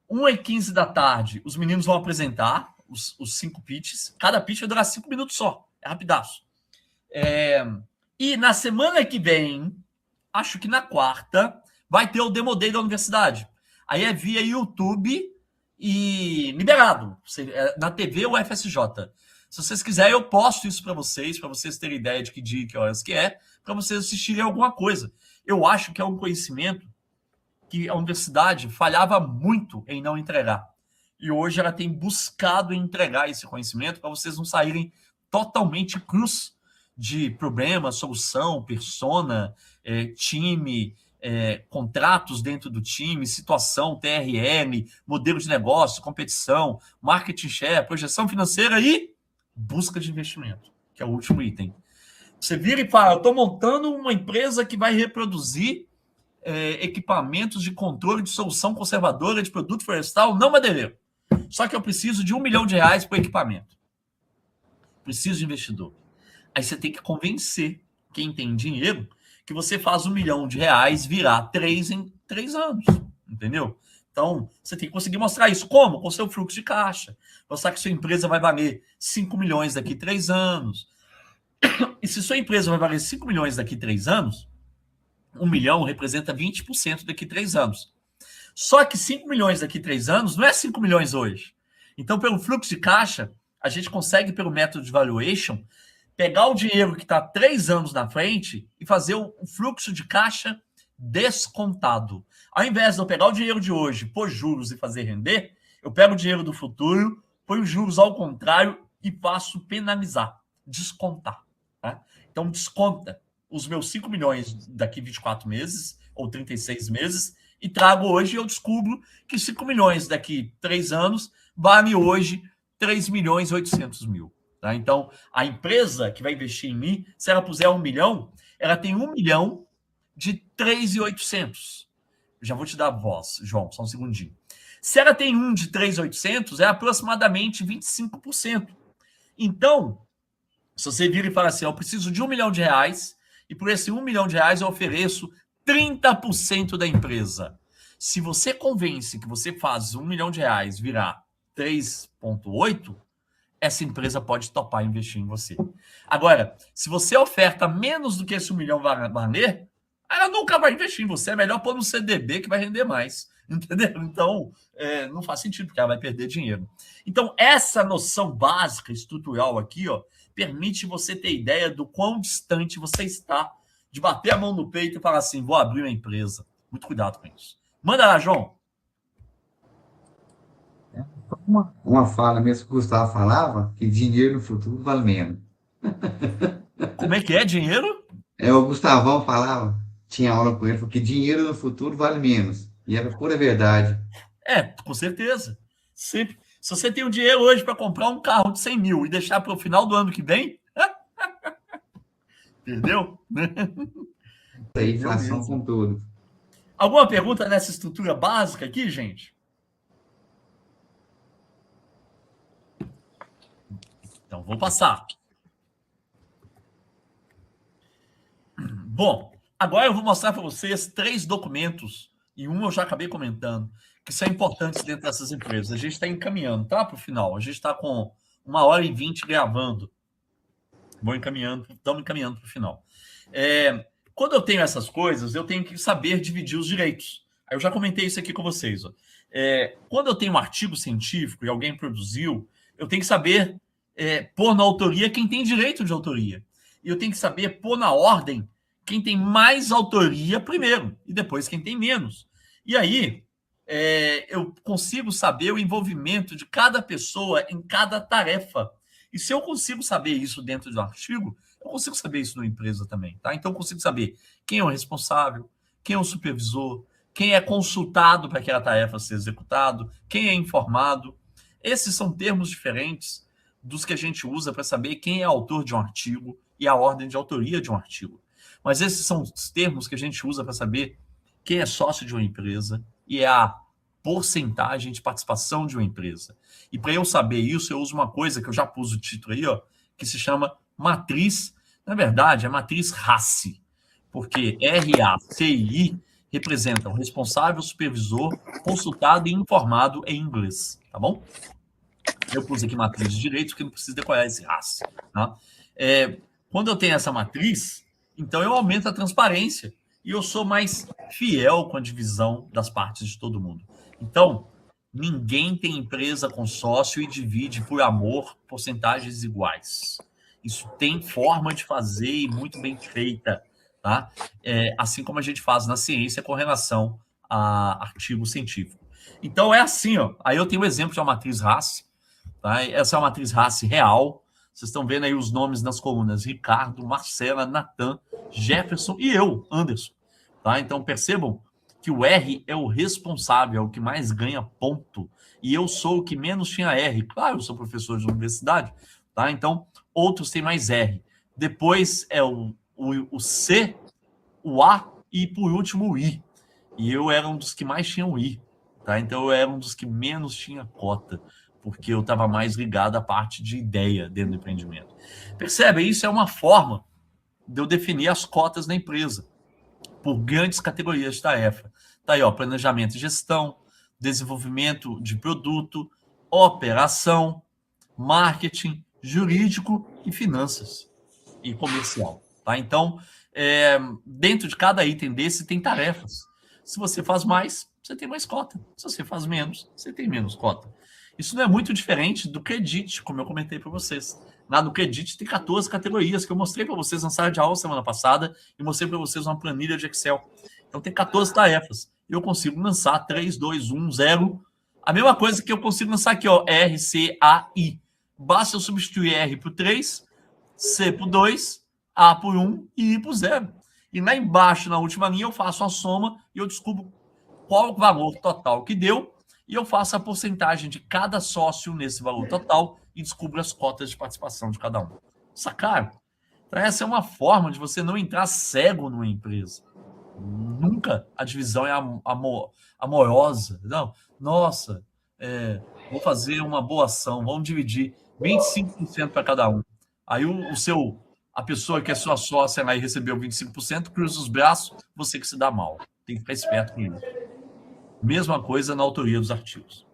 1h15 da tarde, os meninos vão apresentar os 5 pitches. Cada pitch vai durar 5 minutos só. É rapidaço. E na semana que vem, acho que na quarta, vai ter o Demo Day da universidade. Aí é via YouTube e liberado. Na TV ou FSJ. Se vocês quiserem, eu posto isso para vocês terem ideia de que dia e que horas que é, para vocês assistirem alguma coisa. Eu acho que é um conhecimento que a universidade falhava muito em não entregar. E hoje ela tem buscado entregar esse conhecimento para vocês não saírem totalmente crus de problema, solução, persona, time, contratos dentro do time, situação, TRL, modelo de negócio, competição, market share, projeção financeira e busca de investimento, que é o último item. Você vira e fala, eu estou montando uma empresa que vai reproduzir equipamentos de controle de solução conservadora de produto florestal não madeireiro. Só que eu preciso de R$1 milhão para o equipamento. Preciso de investidor. Aí você tem que convencer quem tem dinheiro que você faz R$1 milhão virar 3 em 3 anos. Entendeu? Então, você tem que conseguir mostrar isso. Como? Com seu fluxo de caixa. Mostrar que sua empresa vai valer 5 milhões daqui a 3 anos. E se sua empresa vai valer 5 milhões daqui a 3 anos, 1 milhão representa 20% daqui a 3 anos. Só que 5 milhões daqui a 3 anos não é 5 milhões hoje. Então, pelo fluxo de caixa, a gente consegue, pelo método de valuation, pegar o dinheiro que está 3 anos na frente e fazer o fluxo de caixa descontado. Ao invés de eu pegar o dinheiro de hoje, pôr juros e fazer render, eu pego o dinheiro do futuro, ponho juros ao contrário e faço penalizar, descontar. Tá? Então, desconta os meus 5 milhões daqui a 24 meses ou 36 meses e trago hoje e eu descubro que 5 milhões daqui a 3 anos vale hoje 3 milhões e 800 mil. Tá? Então, a empresa que vai investir em mim, se ela puser 1 milhão, ela tem 1 milhão de 3.800. Já vou te dar a voz, João, só um segundinho. Se ela tem um de 3.800, é aproximadamente 25%. Então, se você vira e fala assim, eu preciso de R$1 milhão e por esse R$1 milhão eu ofereço 30% da empresa. Se você convence que você faz R$1 milhão virar 3,8, essa empresa pode topar investir em você. Agora, se você oferta menos do que esse 1 milhão valer, ela nunca vai investir em você. É melhor pôr no CDB que vai render mais. Entendeu? Então, não faz sentido, porque ela vai perder dinheiro. Então, essa noção básica, estrutural aqui, ó, permite você ter ideia do quão distante você está de bater a mão no peito e falar assim, vou abrir uma empresa. Muito cuidado com isso. Manda lá, João. Uma fala mesmo que o Gustavo falava, que dinheiro no futuro vale menos. Como é que é dinheiro? O Gustavão falava, tinha aula com ele, falou que dinheiro no futuro vale menos. E era pura verdade. Com certeza. Sempre. Se você tem o dinheiro hoje para comprar um carro de 100 mil e deixar para o final do ano que vem, entendeu? Isso aí, inflação com tudo. Alguma pergunta nessa estrutura básica aqui, gente? Então, vou passar. Bom, agora eu vou mostrar para vocês 3 documentos, e um eu já acabei comentando, que são importantes dentro dessas empresas. A gente está encaminhando, tá? Para o final. A gente está com 1h20 gravando. Estamos encaminhando para o final. Quando eu tenho essas coisas, eu tenho que saber dividir os direitos. Aí eu já comentei isso aqui com vocês. Ó. Quando eu tenho um artigo científico e alguém produziu, eu tenho que saber pôr na autoria quem tem direito de autoria. E eu tenho que saber pôr na ordem quem tem mais autoria primeiro, e depois quem tem menos. E aí, eu consigo saber o envolvimento de cada pessoa em cada tarefa. E se eu consigo saber isso dentro do artigo, eu consigo saber isso na empresa também, tá? Então, eu consigo saber quem é o responsável, quem é o supervisor, quem é consultado para aquela tarefa ser executado, quem é informado. Esses são termos diferentes dos que a gente usa para saber quem é autor de um artigo e a ordem de autoria de um artigo. Mas esses são os termos que a gente usa para saber quem é sócio de uma empresa e é a porcentagem de participação de uma empresa. E para eu saber isso, eu uso uma coisa que eu já pus o título aí, ó, que se chama matriz. Na verdade, é matriz RACI, porque RACI representa o responsável, supervisor, consultado e informado em inglês, tá bom? Eu pus aqui matriz de direitos, porque não precisa decorar esse RACI. Tá? Quando eu tenho essa matriz, então eu aumento a transparência e eu sou mais fiel com a divisão das partes de todo mundo. Então, ninguém tem empresa com sócio e divide por amor porcentagens iguais. Isso tem forma de fazer e muito bem feita, tá? Assim como a gente faz na ciência com relação a artigo científico. Então, é assim, ó. Aí eu tenho o exemplo de uma matriz RACI, tá? Essa é uma matriz RACI real. Vocês estão vendo aí os nomes nas colunas: Ricardo, Marcela, Natan, Jefferson e eu, Anderson. Tá? Então, percebam que o R é o responsável, é o que mais ganha ponto. E eu sou o que menos tinha R. Claro, eu sou professor de universidade, tá? Então, outros têm mais R. Depois é o C, o A e, por último, o I. E eu era um dos que mais tinham I. Tá? Então, eu era um dos que menos tinha cota, porque eu estava mais ligado à parte de ideia dentro do empreendimento. Percebe? Isso é uma forma de eu definir as cotas da empresa por grandes categorias de tarefa. Tá aí, ó, planejamento e gestão, desenvolvimento de produto, operação, marketing, jurídico e finanças e comercial. Tá? Então, dentro de cada item desse tem tarefas. Se você faz mais, você tem mais cota. Se você faz menos, você tem menos cota. Isso não é muito diferente do Credit, como eu comentei para vocês. Lá no Credit tem 14 categorias que eu mostrei para vocês na sala de aula semana passada e mostrei para vocês uma planilha de Excel. Então tem 14 tarefas. E eu consigo lançar 3, 2, 1, 0. A mesma coisa que eu consigo lançar aqui, ó, R, C, A, I. Basta eu substituir R por 3, C por 2, A por 1 e I por 0. E lá embaixo, na última linha, eu faço a soma e eu descubro qual o valor total que deu. E eu faço a porcentagem de cada sócio nesse valor total e descubro as cotas de participação de cada um. Sacaram? Então, essa é uma forma de você não entrar cego numa empresa. Nunca a divisão é amorosa. Não, nossa, vou fazer uma boa ação, vamos dividir 25% para cada um. Aí o seu a pessoa que é sua sócia lá e recebeu 25%, cruza os braços, você que se dá mal. Tem que ficar esperto com isso. Mesma coisa na autoria dos artigos.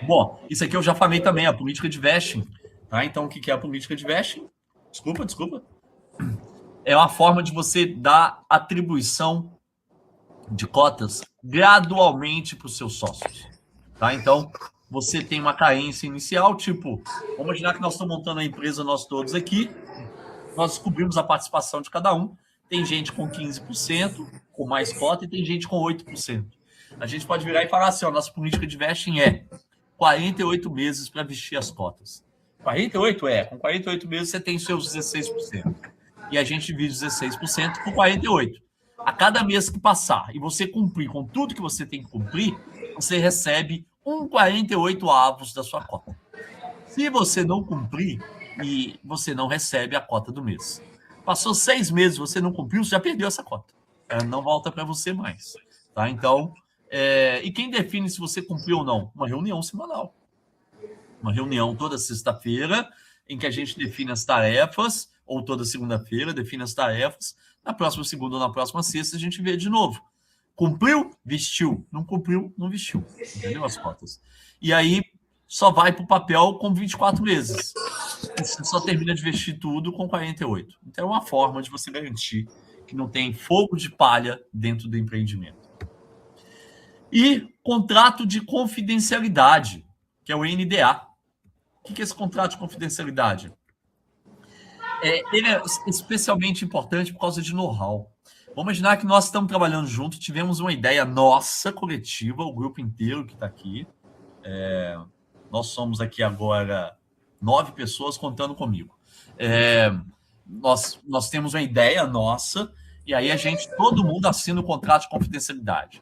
Bom, isso aqui eu já falei também, a política de vesting. Tá? Então, o que é a política de vesting? Desculpa. É uma forma de você dar atribuição de cotas gradualmente para os seus sócios. Tá? Então, você tem uma carência inicial, tipo, vamos imaginar que nós estamos montando a empresa, nós todos aqui, nós descobrimos a participação de cada um. Tem gente com 15%, com mais cota, e tem gente com 8%. A gente pode virar e falar assim, ó, nossa política de vesting é 48 meses para vestir as cotas. 48 com 48 meses você tem seus 16%. E a gente divide 16% por 48. A cada mês que passar e você cumprir com tudo que você tem que cumprir, você recebe 1/48 da sua cota. Se você não cumprir, e você não recebe a cota do mês. Passou 6 meses, você não cumpriu, você já perdeu essa cota. Ela não volta para você mais. Tá? Então, e quem define se você cumpriu ou não? Uma reunião semanal. Uma reunião toda sexta-feira, em que a gente define as tarefas, ou toda segunda-feira, define as tarefas. Na próxima segunda ou na próxima sexta, a gente vê de novo. Cumpriu? Vestiu. Não cumpriu? Não vestiu. Entendeu? As cotas. E aí, só vai para o papel com 24 meses. Você só termina de vestir tudo com 48. Então, é uma forma de você garantir que não tem fogo de palha dentro do empreendimento. E contrato de confidencialidade, que é o NDA. O que é esse contrato de confidencialidade? Ele é especialmente importante por causa de know-how. Vamos imaginar que nós estamos trabalhando junto, tivemos uma ideia nossa, coletiva, o grupo inteiro que está aqui. Nós somos aqui agora 9 pessoas contando comigo. Nós temos uma ideia nossa, e aí todo mundo assina o contrato de confidencialidade.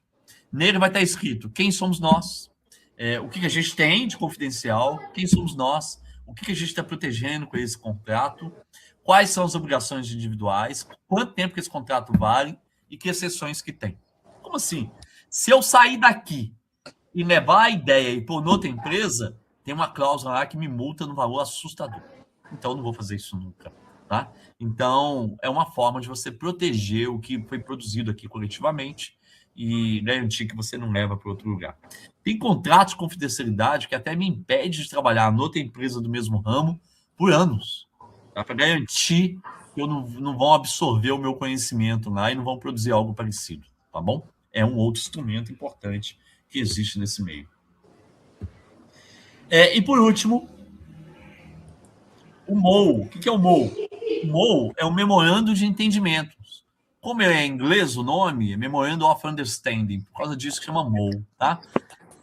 Nele vai estar escrito quem somos nós, o que a gente tem de confidencial, quem somos nós, o que a gente está protegendo com esse contrato, quais são as obrigações individuais, quanto tempo que esse contrato vale e que exceções que tem. Como assim? Se eu sair daqui e levar a ideia e pôr noutra empresa, tem uma cláusula lá que me multa no valor assustador. Então, eu não vou fazer isso nunca. Tá? Então, é uma forma de você proteger o que foi produzido aqui coletivamente e garantir que você não leva para outro lugar. Tem contratos de confidencialidade que até me impede de trabalhar noutra empresa do mesmo ramo por anos. Tá? Para garantir que eu não vão absorver o meu conhecimento lá e não vão produzir algo parecido. Tá bom? É um outro instrumento importante que existe nesse meio. E por último, o MOU. O que é o MOU? O MOU é um memorando de entendimentos. Como é em inglês o nome, é Memorandum of Understanding, por causa disso que chama MOU, tá?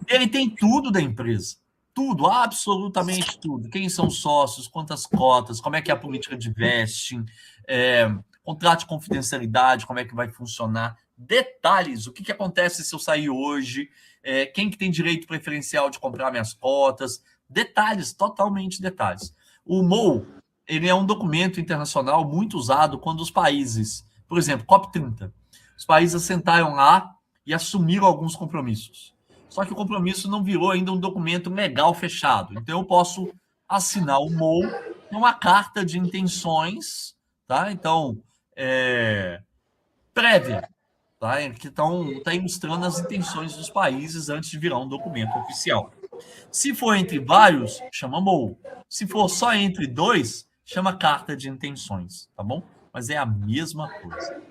Ele tem tudo da empresa. Tudo, absolutamente tudo. Quem são os sócios, quantas cotas, como é que é a política de vesting, contrato de confidencialidade, como é que vai funcionar. Detalhes, o que acontece se eu sair hoje, quem que tem direito preferencial de comprar minhas cotas, detalhes, totalmente detalhes. O MOU, ele é um documento internacional muito usado quando os países, por exemplo, COP30, os países sentaram lá e assumiram alguns compromissos. Só que o compromisso não virou ainda um documento legal fechado. Então, eu posso assinar o MOU, uma carta de intenções, tá? Então, prévia, tá? Que está ilustrando as intenções dos países antes de virar um documento oficial. Se for entre vários, chama MOU. Se for só entre 2, chama carta de intenções, tá bom? Mas é a mesma coisa.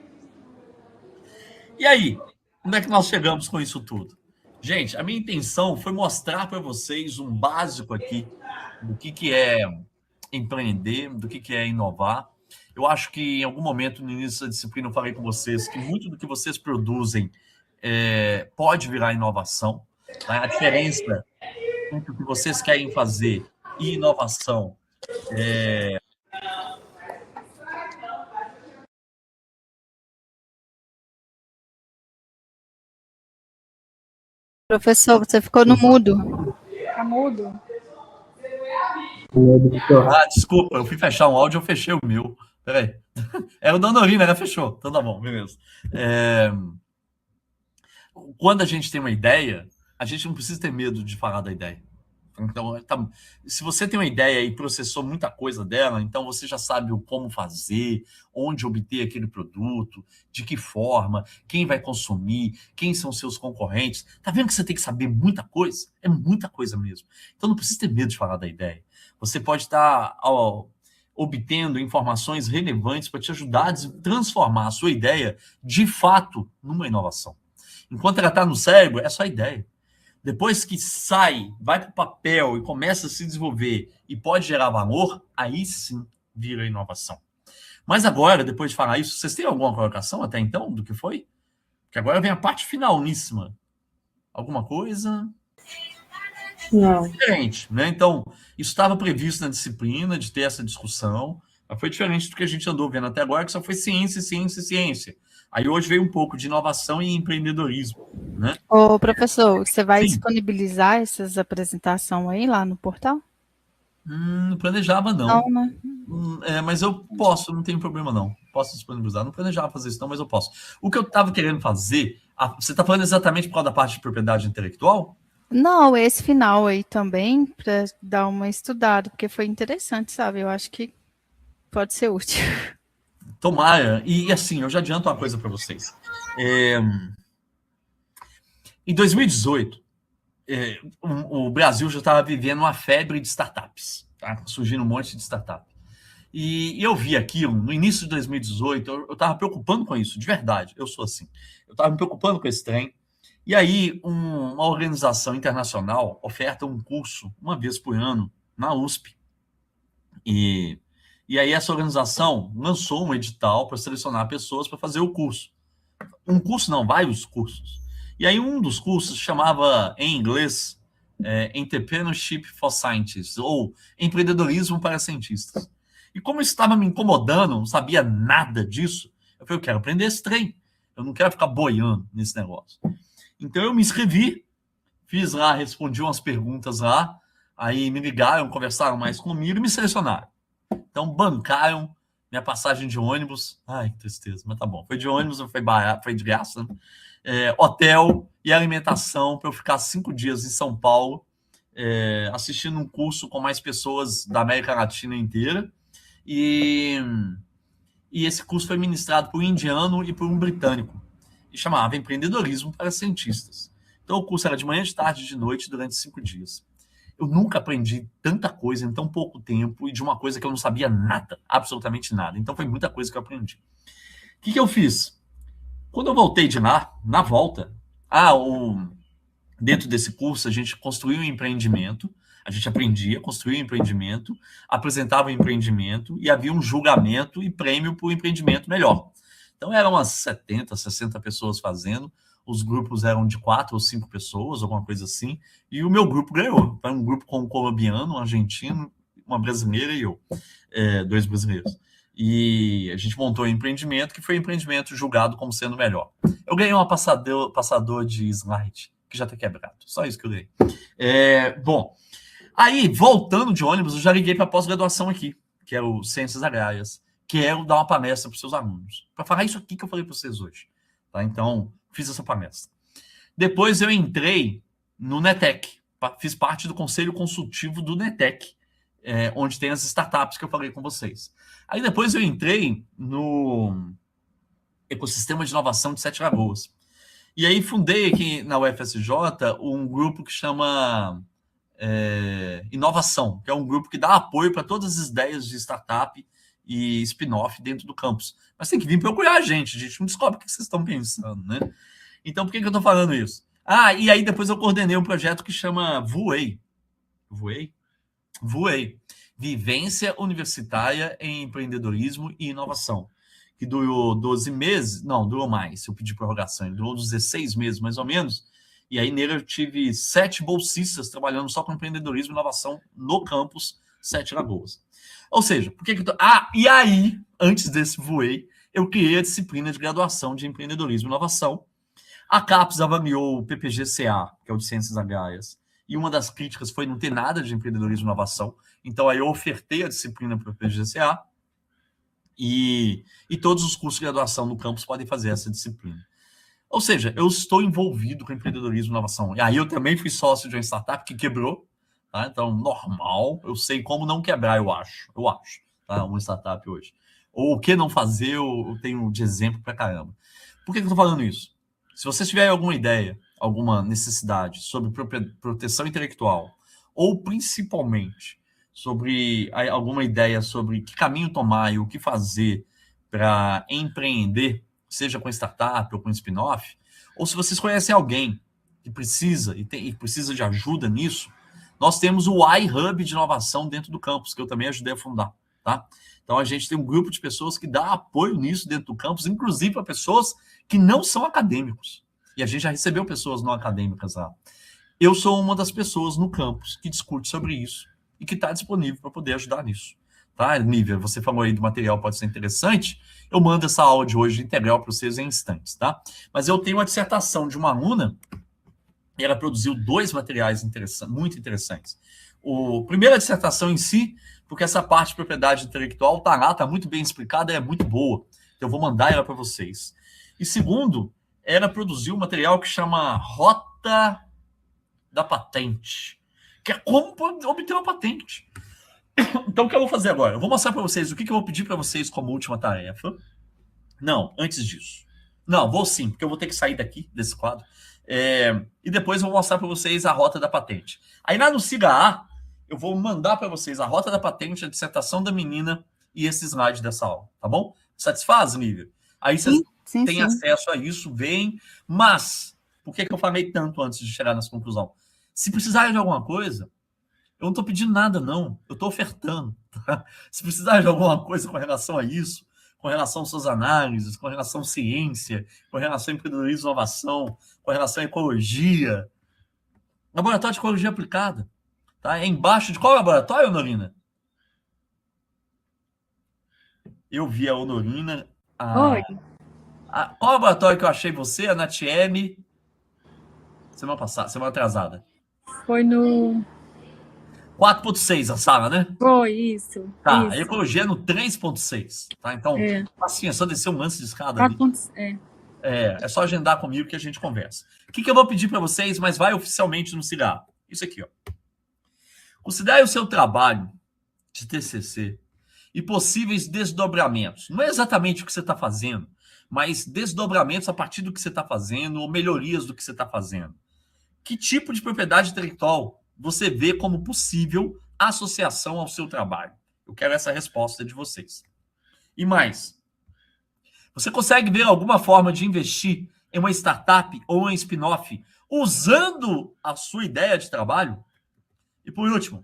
E aí, onde é que nós chegamos com isso tudo? Gente, a minha intenção foi mostrar para vocês um básico aqui do que é empreender, do que é inovar. Eu acho que em algum momento no início da disciplina eu falei com vocês que muito do que vocês produzem pode virar inovação. Tá? A diferença entre o que vocês querem fazer e inovação Professor, você ficou no mudo. Tá mudo? Desculpa, eu fui fechar um áudio, eu fechei o meu. Peraí. Era o da Norina, né? Fechou. Então tá bom, beleza. Quando a gente tem uma ideia, a gente não precisa ter medo de falar da ideia. Então, se você tem uma ideia e processou muita coisa dela, então você já sabe o como fazer, onde obter aquele produto, de que forma, quem vai consumir, quem são seus concorrentes. Tá vendo que você tem que saber muita coisa? É muita coisa mesmo. Então não precisa ter medo de falar da ideia. Você pode estar obtendo informações relevantes para te ajudar a transformar a sua ideia de fato numa inovação. Enquanto ela está no cérebro, é só ideia. Depois que sai, vai para o papel e começa a se desenvolver e pode gerar valor, aí sim vira inovação. Mas agora, depois de falar isso, vocês têm alguma colocação até então do que foi? Porque agora vem a parte finalíssima. Alguma coisa? Não. Diferente, né? Então, isso estava previsto na disciplina de ter essa discussão, mas foi diferente do que a gente andou vendo até agora, que só foi ciência, ciência, ciência. Aí hoje veio um pouco de inovação e empreendedorismo, né? Ô, professor, você vai Sim. disponibilizar essas apresentações aí lá no portal? Não planejava, não. Não, né? Mas eu posso, não tem problema, não. Posso disponibilizar. Não planejava fazer isso, não, mas eu posso. O que eu estava querendo fazer... Você está falando exatamente por causa da parte de propriedade intelectual? Não, esse final aí também, para dar uma estudada, porque foi interessante, sabe? Eu acho que pode ser útil. Tomara. E assim, eu já adianto uma coisa para vocês. Em 2018, o Brasil já estava vivendo uma febre de startups. Tá? Surgindo um monte de startup. E eu vi aquilo no início de 2018, eu estava preocupando com isso, de verdade. Eu sou assim. Eu estava me preocupando com esse trem. E aí, uma organização internacional oferta um curso uma vez por ano na USP. E aí essa organização lançou um edital para selecionar pessoas para fazer o curso. Um curso não, vários cursos. E aí um dos cursos chamava, em inglês, Entrepreneurship for Scientists, ou Empreendedorismo para Cientistas. E como isso estava me incomodando, não sabia nada disso, eu falei, eu quero aprender esse trem. Eu não quero ficar boiando nesse negócio. Então eu me inscrevi, fiz lá, respondi umas perguntas lá, aí me ligaram, conversaram mais comigo e me selecionaram. Então bancaram minha passagem de ônibus. Ai, que tristeza, mas tá bom. Foi de ônibus, foi barato, foi de graça, né? Hotel e alimentação para eu ficar 5 dias em São Paulo, assistindo um curso com mais pessoas da América Latina inteira. E esse curso foi ministrado por um indiano e por um britânico. E chamava Empreendedorismo para Cientistas. Então o curso era de manhã, de tarde e de noite durante 5 dias. Eu nunca aprendi tanta coisa em tão pouco tempo e de uma coisa que eu não sabia nada, absolutamente nada. Então foi muita coisa que eu aprendi. O que eu fiz? Quando eu voltei de lá, na volta, dentro desse curso a gente construiu um empreendimento, a gente aprendia, construía um empreendimento, apresentava o empreendimento e havia um julgamento e prêmio para o empreendimento melhor. Então eram umas 70, 60 pessoas fazendo, os grupos eram de 4 ou 5 pessoas, alguma coisa assim, e o meu grupo ganhou. Foi um grupo com um colombiano, um argentino, uma brasileira e eu, 2 brasileiros. E a gente montou um empreendimento que foi um empreendimento julgado como sendo melhor. Eu ganhei um passador de slide, que já está quebrado, só isso que eu ganhei. Bom, aí, voltando de ônibus, eu já liguei para a pós-graduação aqui, que é o Ciências Agrárias. Quero dar uma palestra para os seus alunos, para falar isso aqui que eu falei para vocês hoje. Tá? Então, fiz essa palestra. Depois eu entrei no NETEC, fiz parte do conselho consultivo do NETEC, onde tem as startups que eu falei com vocês. Aí depois eu entrei no ecossistema de inovação de Sete Lagoas. E aí fundei aqui na UFSJ um grupo que chama Inovação, que é um grupo que dá apoio para todas as ideias de startup e spin-off dentro do campus. Mas tem que vir procurar a gente não descobre o que vocês estão pensando, né? Então, por que eu estou falando isso? E aí depois eu coordenei um projeto que chama VUEI. VUEI. Vivência Universitária em Empreendedorismo e Inovação. Que durou 12 meses, não, durou mais, eu pedi prorrogação, ele durou 16 meses, mais ou menos. E aí nele eu tive 7 bolsistas trabalhando só com empreendedorismo e inovação no campus Sete Lagoas. Ou seja, por que eu tô... e aí, antes desse VUEI, eu criei a disciplina de graduação de empreendedorismo e inovação. A CAPES avaliou o PPG-CA, que é o de Ciências Agrárias, e uma das críticas foi não ter nada de empreendedorismo e inovação. Então, aí eu ofertei a disciplina para o PPG-CA e todos os cursos de graduação no campus podem fazer essa disciplina. Ou seja, eu estou envolvido com empreendedorismo e inovação. E aí eu também fui sócio de uma startup que quebrou, tá? Então, normal, eu sei como não quebrar, eu acho, tá? Uma startup hoje. Ou o que não fazer, eu tenho de exemplo pra caramba. Por que eu tô falando isso? Se vocês tiverem alguma ideia, alguma necessidade sobre proteção intelectual, ou principalmente sobre alguma ideia sobre que caminho tomar e o que fazer para empreender, seja com startup ou com spin-off, ou se vocês conhecem alguém que precisa e precisa de ajuda nisso, nós temos o iHub de inovação dentro do campus, que eu também ajudei a fundar, tá? Então a gente tem um grupo de pessoas que dá apoio nisso dentro do campus, inclusive para pessoas que não são acadêmicos. E a gente já recebeu pessoas não acadêmicas lá. Eu sou uma das pessoas no campus que discute sobre isso e que está disponível para poder ajudar nisso. Tá, Nívia, você falou aí do material, pode ser interessante. Eu mando essa aula de hoje integral para vocês em instantes, tá? Mas eu tenho uma dissertação de uma aluna e ela produziu 2 materiais muito interessantes. Primeiro, a dissertação em si, porque essa parte de propriedade intelectual está lá, está muito bem explicada, é muito boa. Então, eu vou mandar ela para vocês. E segundo, ela produziu um material que chama Rota da Patente, que é como obter uma patente. Então, o que eu vou fazer agora? Eu vou mostrar para vocês o que eu vou pedir para vocês como última tarefa. Não, antes disso. Não, vou sim, porque eu vou ter que sair daqui, desse quadro. E depois eu vou mostrar para vocês a rota da patente. Aí lá no Siga A, eu vou mandar para vocês a rota da patente, a dissertação da menina e esse slide dessa aula, tá bom? Satisfaz, Nívia? Aí vocês têm acesso a isso, veem. Mas, por que eu falei tanto antes de chegar nessa conclusão? Se precisarem de alguma coisa, eu não estou pedindo nada, não. Eu estou ofertando. Tá? Se precisar de alguma coisa com relação a isso, com relação às suas análises, com relação à ciência, com relação ao empreendedorismo e inovação, com relação à ecologia, laboratório de ecologia aplicada. Tá? É embaixo de qual laboratório, Honorina? Eu vi a Honorina. Oi. Qual laboratório que eu achei você? A Natiele. Semana passada, semana atrasada. Foi no 4.6 a sala, né? Foi, isso. Tá, isso. a ecologia é no 3.6, tá? Então, assim, é só descer um lance de escada ali. É só agendar comigo que a gente conversa. O que eu vou pedir para vocês, mas vai oficialmente no Siga A? Isso aqui, ó. Considere o seu trabalho de TCC e possíveis desdobramentos. Não é exatamente o que você está fazendo, mas desdobramentos a partir do que você está fazendo ou melhorias do que você está fazendo. Que tipo de propriedade intelectual você vê como possível associação ao seu trabalho? Eu quero essa resposta de vocês. E mais, você consegue ver alguma forma de investir em uma startup ou em spin-off usando a sua ideia de trabalho? E por último,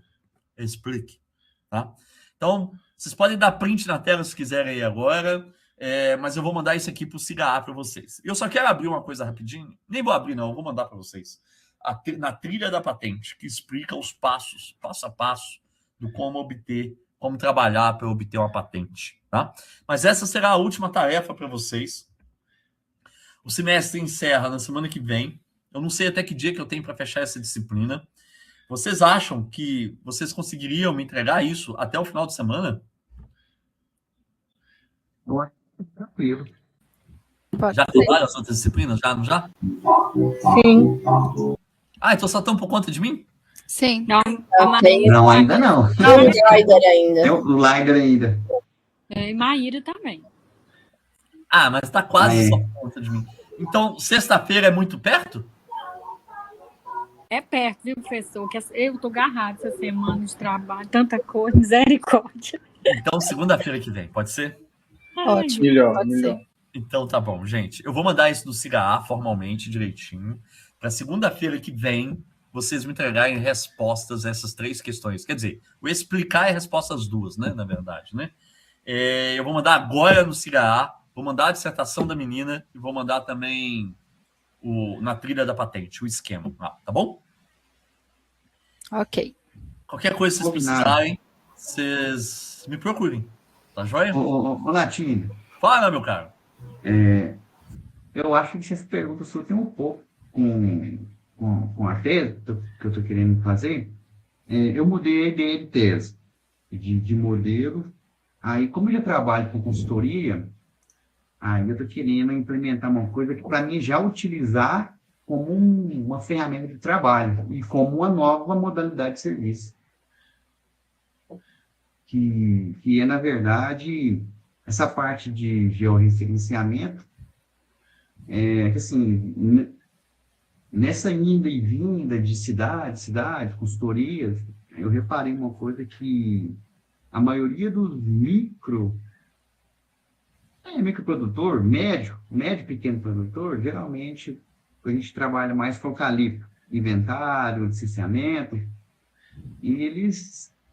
explique. Tá? Então, vocês podem dar print na tela se quiserem aí agora, mas eu vou mandar isso aqui para o Siga A para vocês. Eu só quero abrir uma coisa rapidinho. Nem vou abrir, não. Eu vou mandar para vocês. Na trilha da patente, que explica os passos, passo a passo, do como trabalhar para obter uma patente. Tá? Mas essa será a última tarefa para vocês. O semestre encerra na semana que vem. Eu não sei até que dia que eu tenho para fechar essa disciplina. Vocês acham que vocês conseguiriam me entregar isso até o final de semana? Tranquilo. Já trabalham as outras disciplinas? Já? Sim. Então só estão por conta de mim? Sim. Não, ainda não. Não, o Lider ainda. Tem o Lider ainda. E Maíra também. Mas está quase só por conta de mim. Então, sexta-feira é muito perto? É perto, viu, professor? Que eu estou agarrado essa semana de trabalho, tanta coisa, misericórdia. Então, segunda-feira que vem, pode ser? Ótimo. Melhor. Então, tá bom, gente. Eu vou mandar isso do Siga A formalmente, direitinho. Para segunda-feira que vem, vocês me entregarem respostas a essas 3 questões. Quer dizer, o explicar é a resposta às 2, né? Na verdade, né? Eu vou mandar agora no Siga A, vou mandar a dissertação da menina e vou mandar também na trilha da patente, o esquema. Tá bom? Ok. Qualquer coisa que vocês precisarem, vocês me procurem. Tá joia? Ô, Natinho. Fala, meu caro. Eu acho que essa pergunta sua tem um pouco com a tese que eu estou querendo fazer. Eu mudei a ideia de tese, de modelo. Aí, como eu já trabalho com consultoria, aí eu estou querendo implementar uma coisa que, para mim, já utilizar como uma ferramenta de trabalho e como uma nova modalidade de serviço, que é, na verdade, essa parte de georreferenciamento, que assim, nessa ida e vinda de cidade, consultorias, eu reparei uma coisa que a maioria dos microprodutor, médio, pequeno produtor, geralmente a gente trabalha mais focalizo, inventário, licenciamento, e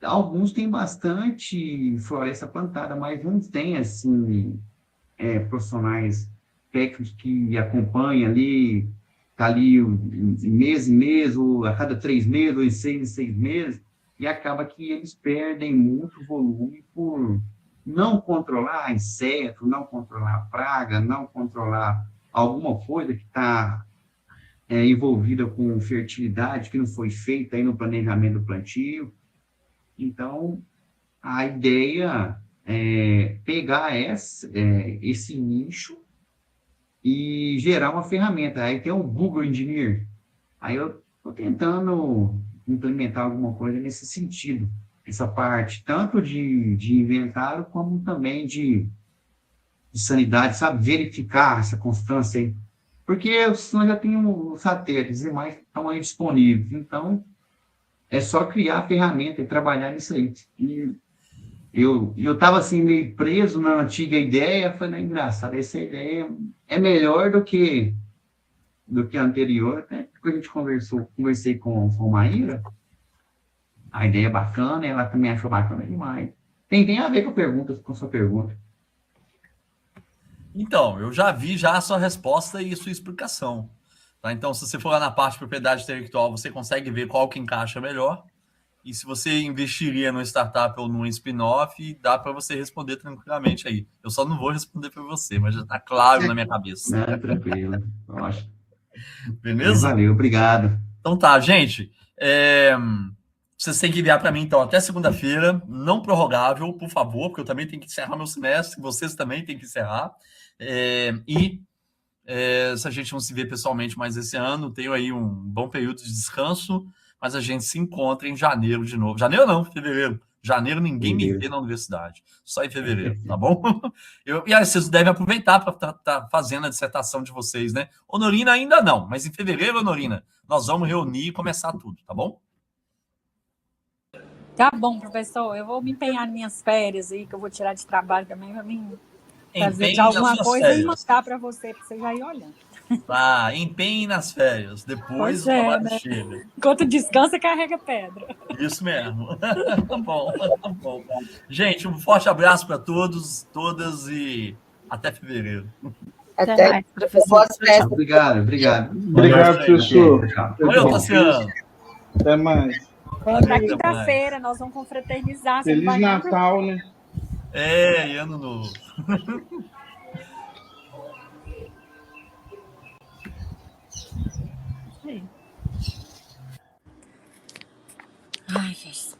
alguns têm bastante floresta plantada, mas não tem, assim, profissionais técnicos que acompanham ali, tá ali mês em mês, ou a cada 3 meses, ou em 6 meses, e acaba que eles perdem muito volume por não controlar inseto, não controlar praga, não controlar alguma coisa que está envolvida com fertilidade, que não foi feita aí no planejamento do plantio. Então, a ideia é pegar esse nicho e gerar uma ferramenta. Aí tem o Google Engineer. Aí eu estou tentando implementar alguma coisa nesse sentido. Essa parte, tanto de inventário, como também de sanidade, sabe? Verificar essa constância aí. Porque senão já tem os satélites e mais estão aí disponíveis. Então, é só criar a ferramenta e trabalhar nisso aí. E eu estava assim, meio preso na antiga ideia, foi engraçado, essa ideia é melhor do que a anterior, até quando a gente conversei com a Maíra, a ideia é bacana, ela também achou bacana demais. Tem a ver com a sua pergunta. Então, eu já vi já a sua resposta e sua explicação. Tá? Então, se você for lá na parte de propriedade intelectual, você consegue ver qual que encaixa melhor. E se você investiria no startup ou num spin-off, dá para você responder tranquilamente aí. Eu só não vou responder para você, mas já está claro na minha cabeça. Tranquilo, ótimo. Beleza? Valeu, obrigado. Então tá, gente. Vocês têm que enviar para mim, então, até segunda-feira, não prorrogável, por favor, porque eu também tenho que encerrar meu semestre, vocês também têm que encerrar. Se a gente não se vê pessoalmente mais esse ano, tenho aí um bom período de descanso, mas a gente se encontra em janeiro de novo. Janeiro não, fevereiro. Janeiro ninguém me vê na universidade, só em fevereiro, tá bom? E aí vocês devem aproveitar para tá fazendo a dissertação de vocês, né? Honorina ainda não, mas em fevereiro, Honorina, nós vamos reunir e começar tudo, tá bom? Tá bom, professor. Eu vou me empenhar nas minhas férias aí, que eu vou tirar de trabalho também, para mim fazer de alguma coisa férias. E mandar para você já ir olhando. Tá, empenhe nas férias. Depois o trabalho chega. Enquanto descansa, carrega pedra. Isso mesmo. Tá bom, tá bom. Gente, um forte abraço para todos, todas e até fevereiro. Até mais, professor. Obrigado. Obrigado, professor. Oi, Tassiano. Até mais. Na quinta-feira nós vamos confraternizar. Feliz Natal, né? E ano novo. Ai, Jesus.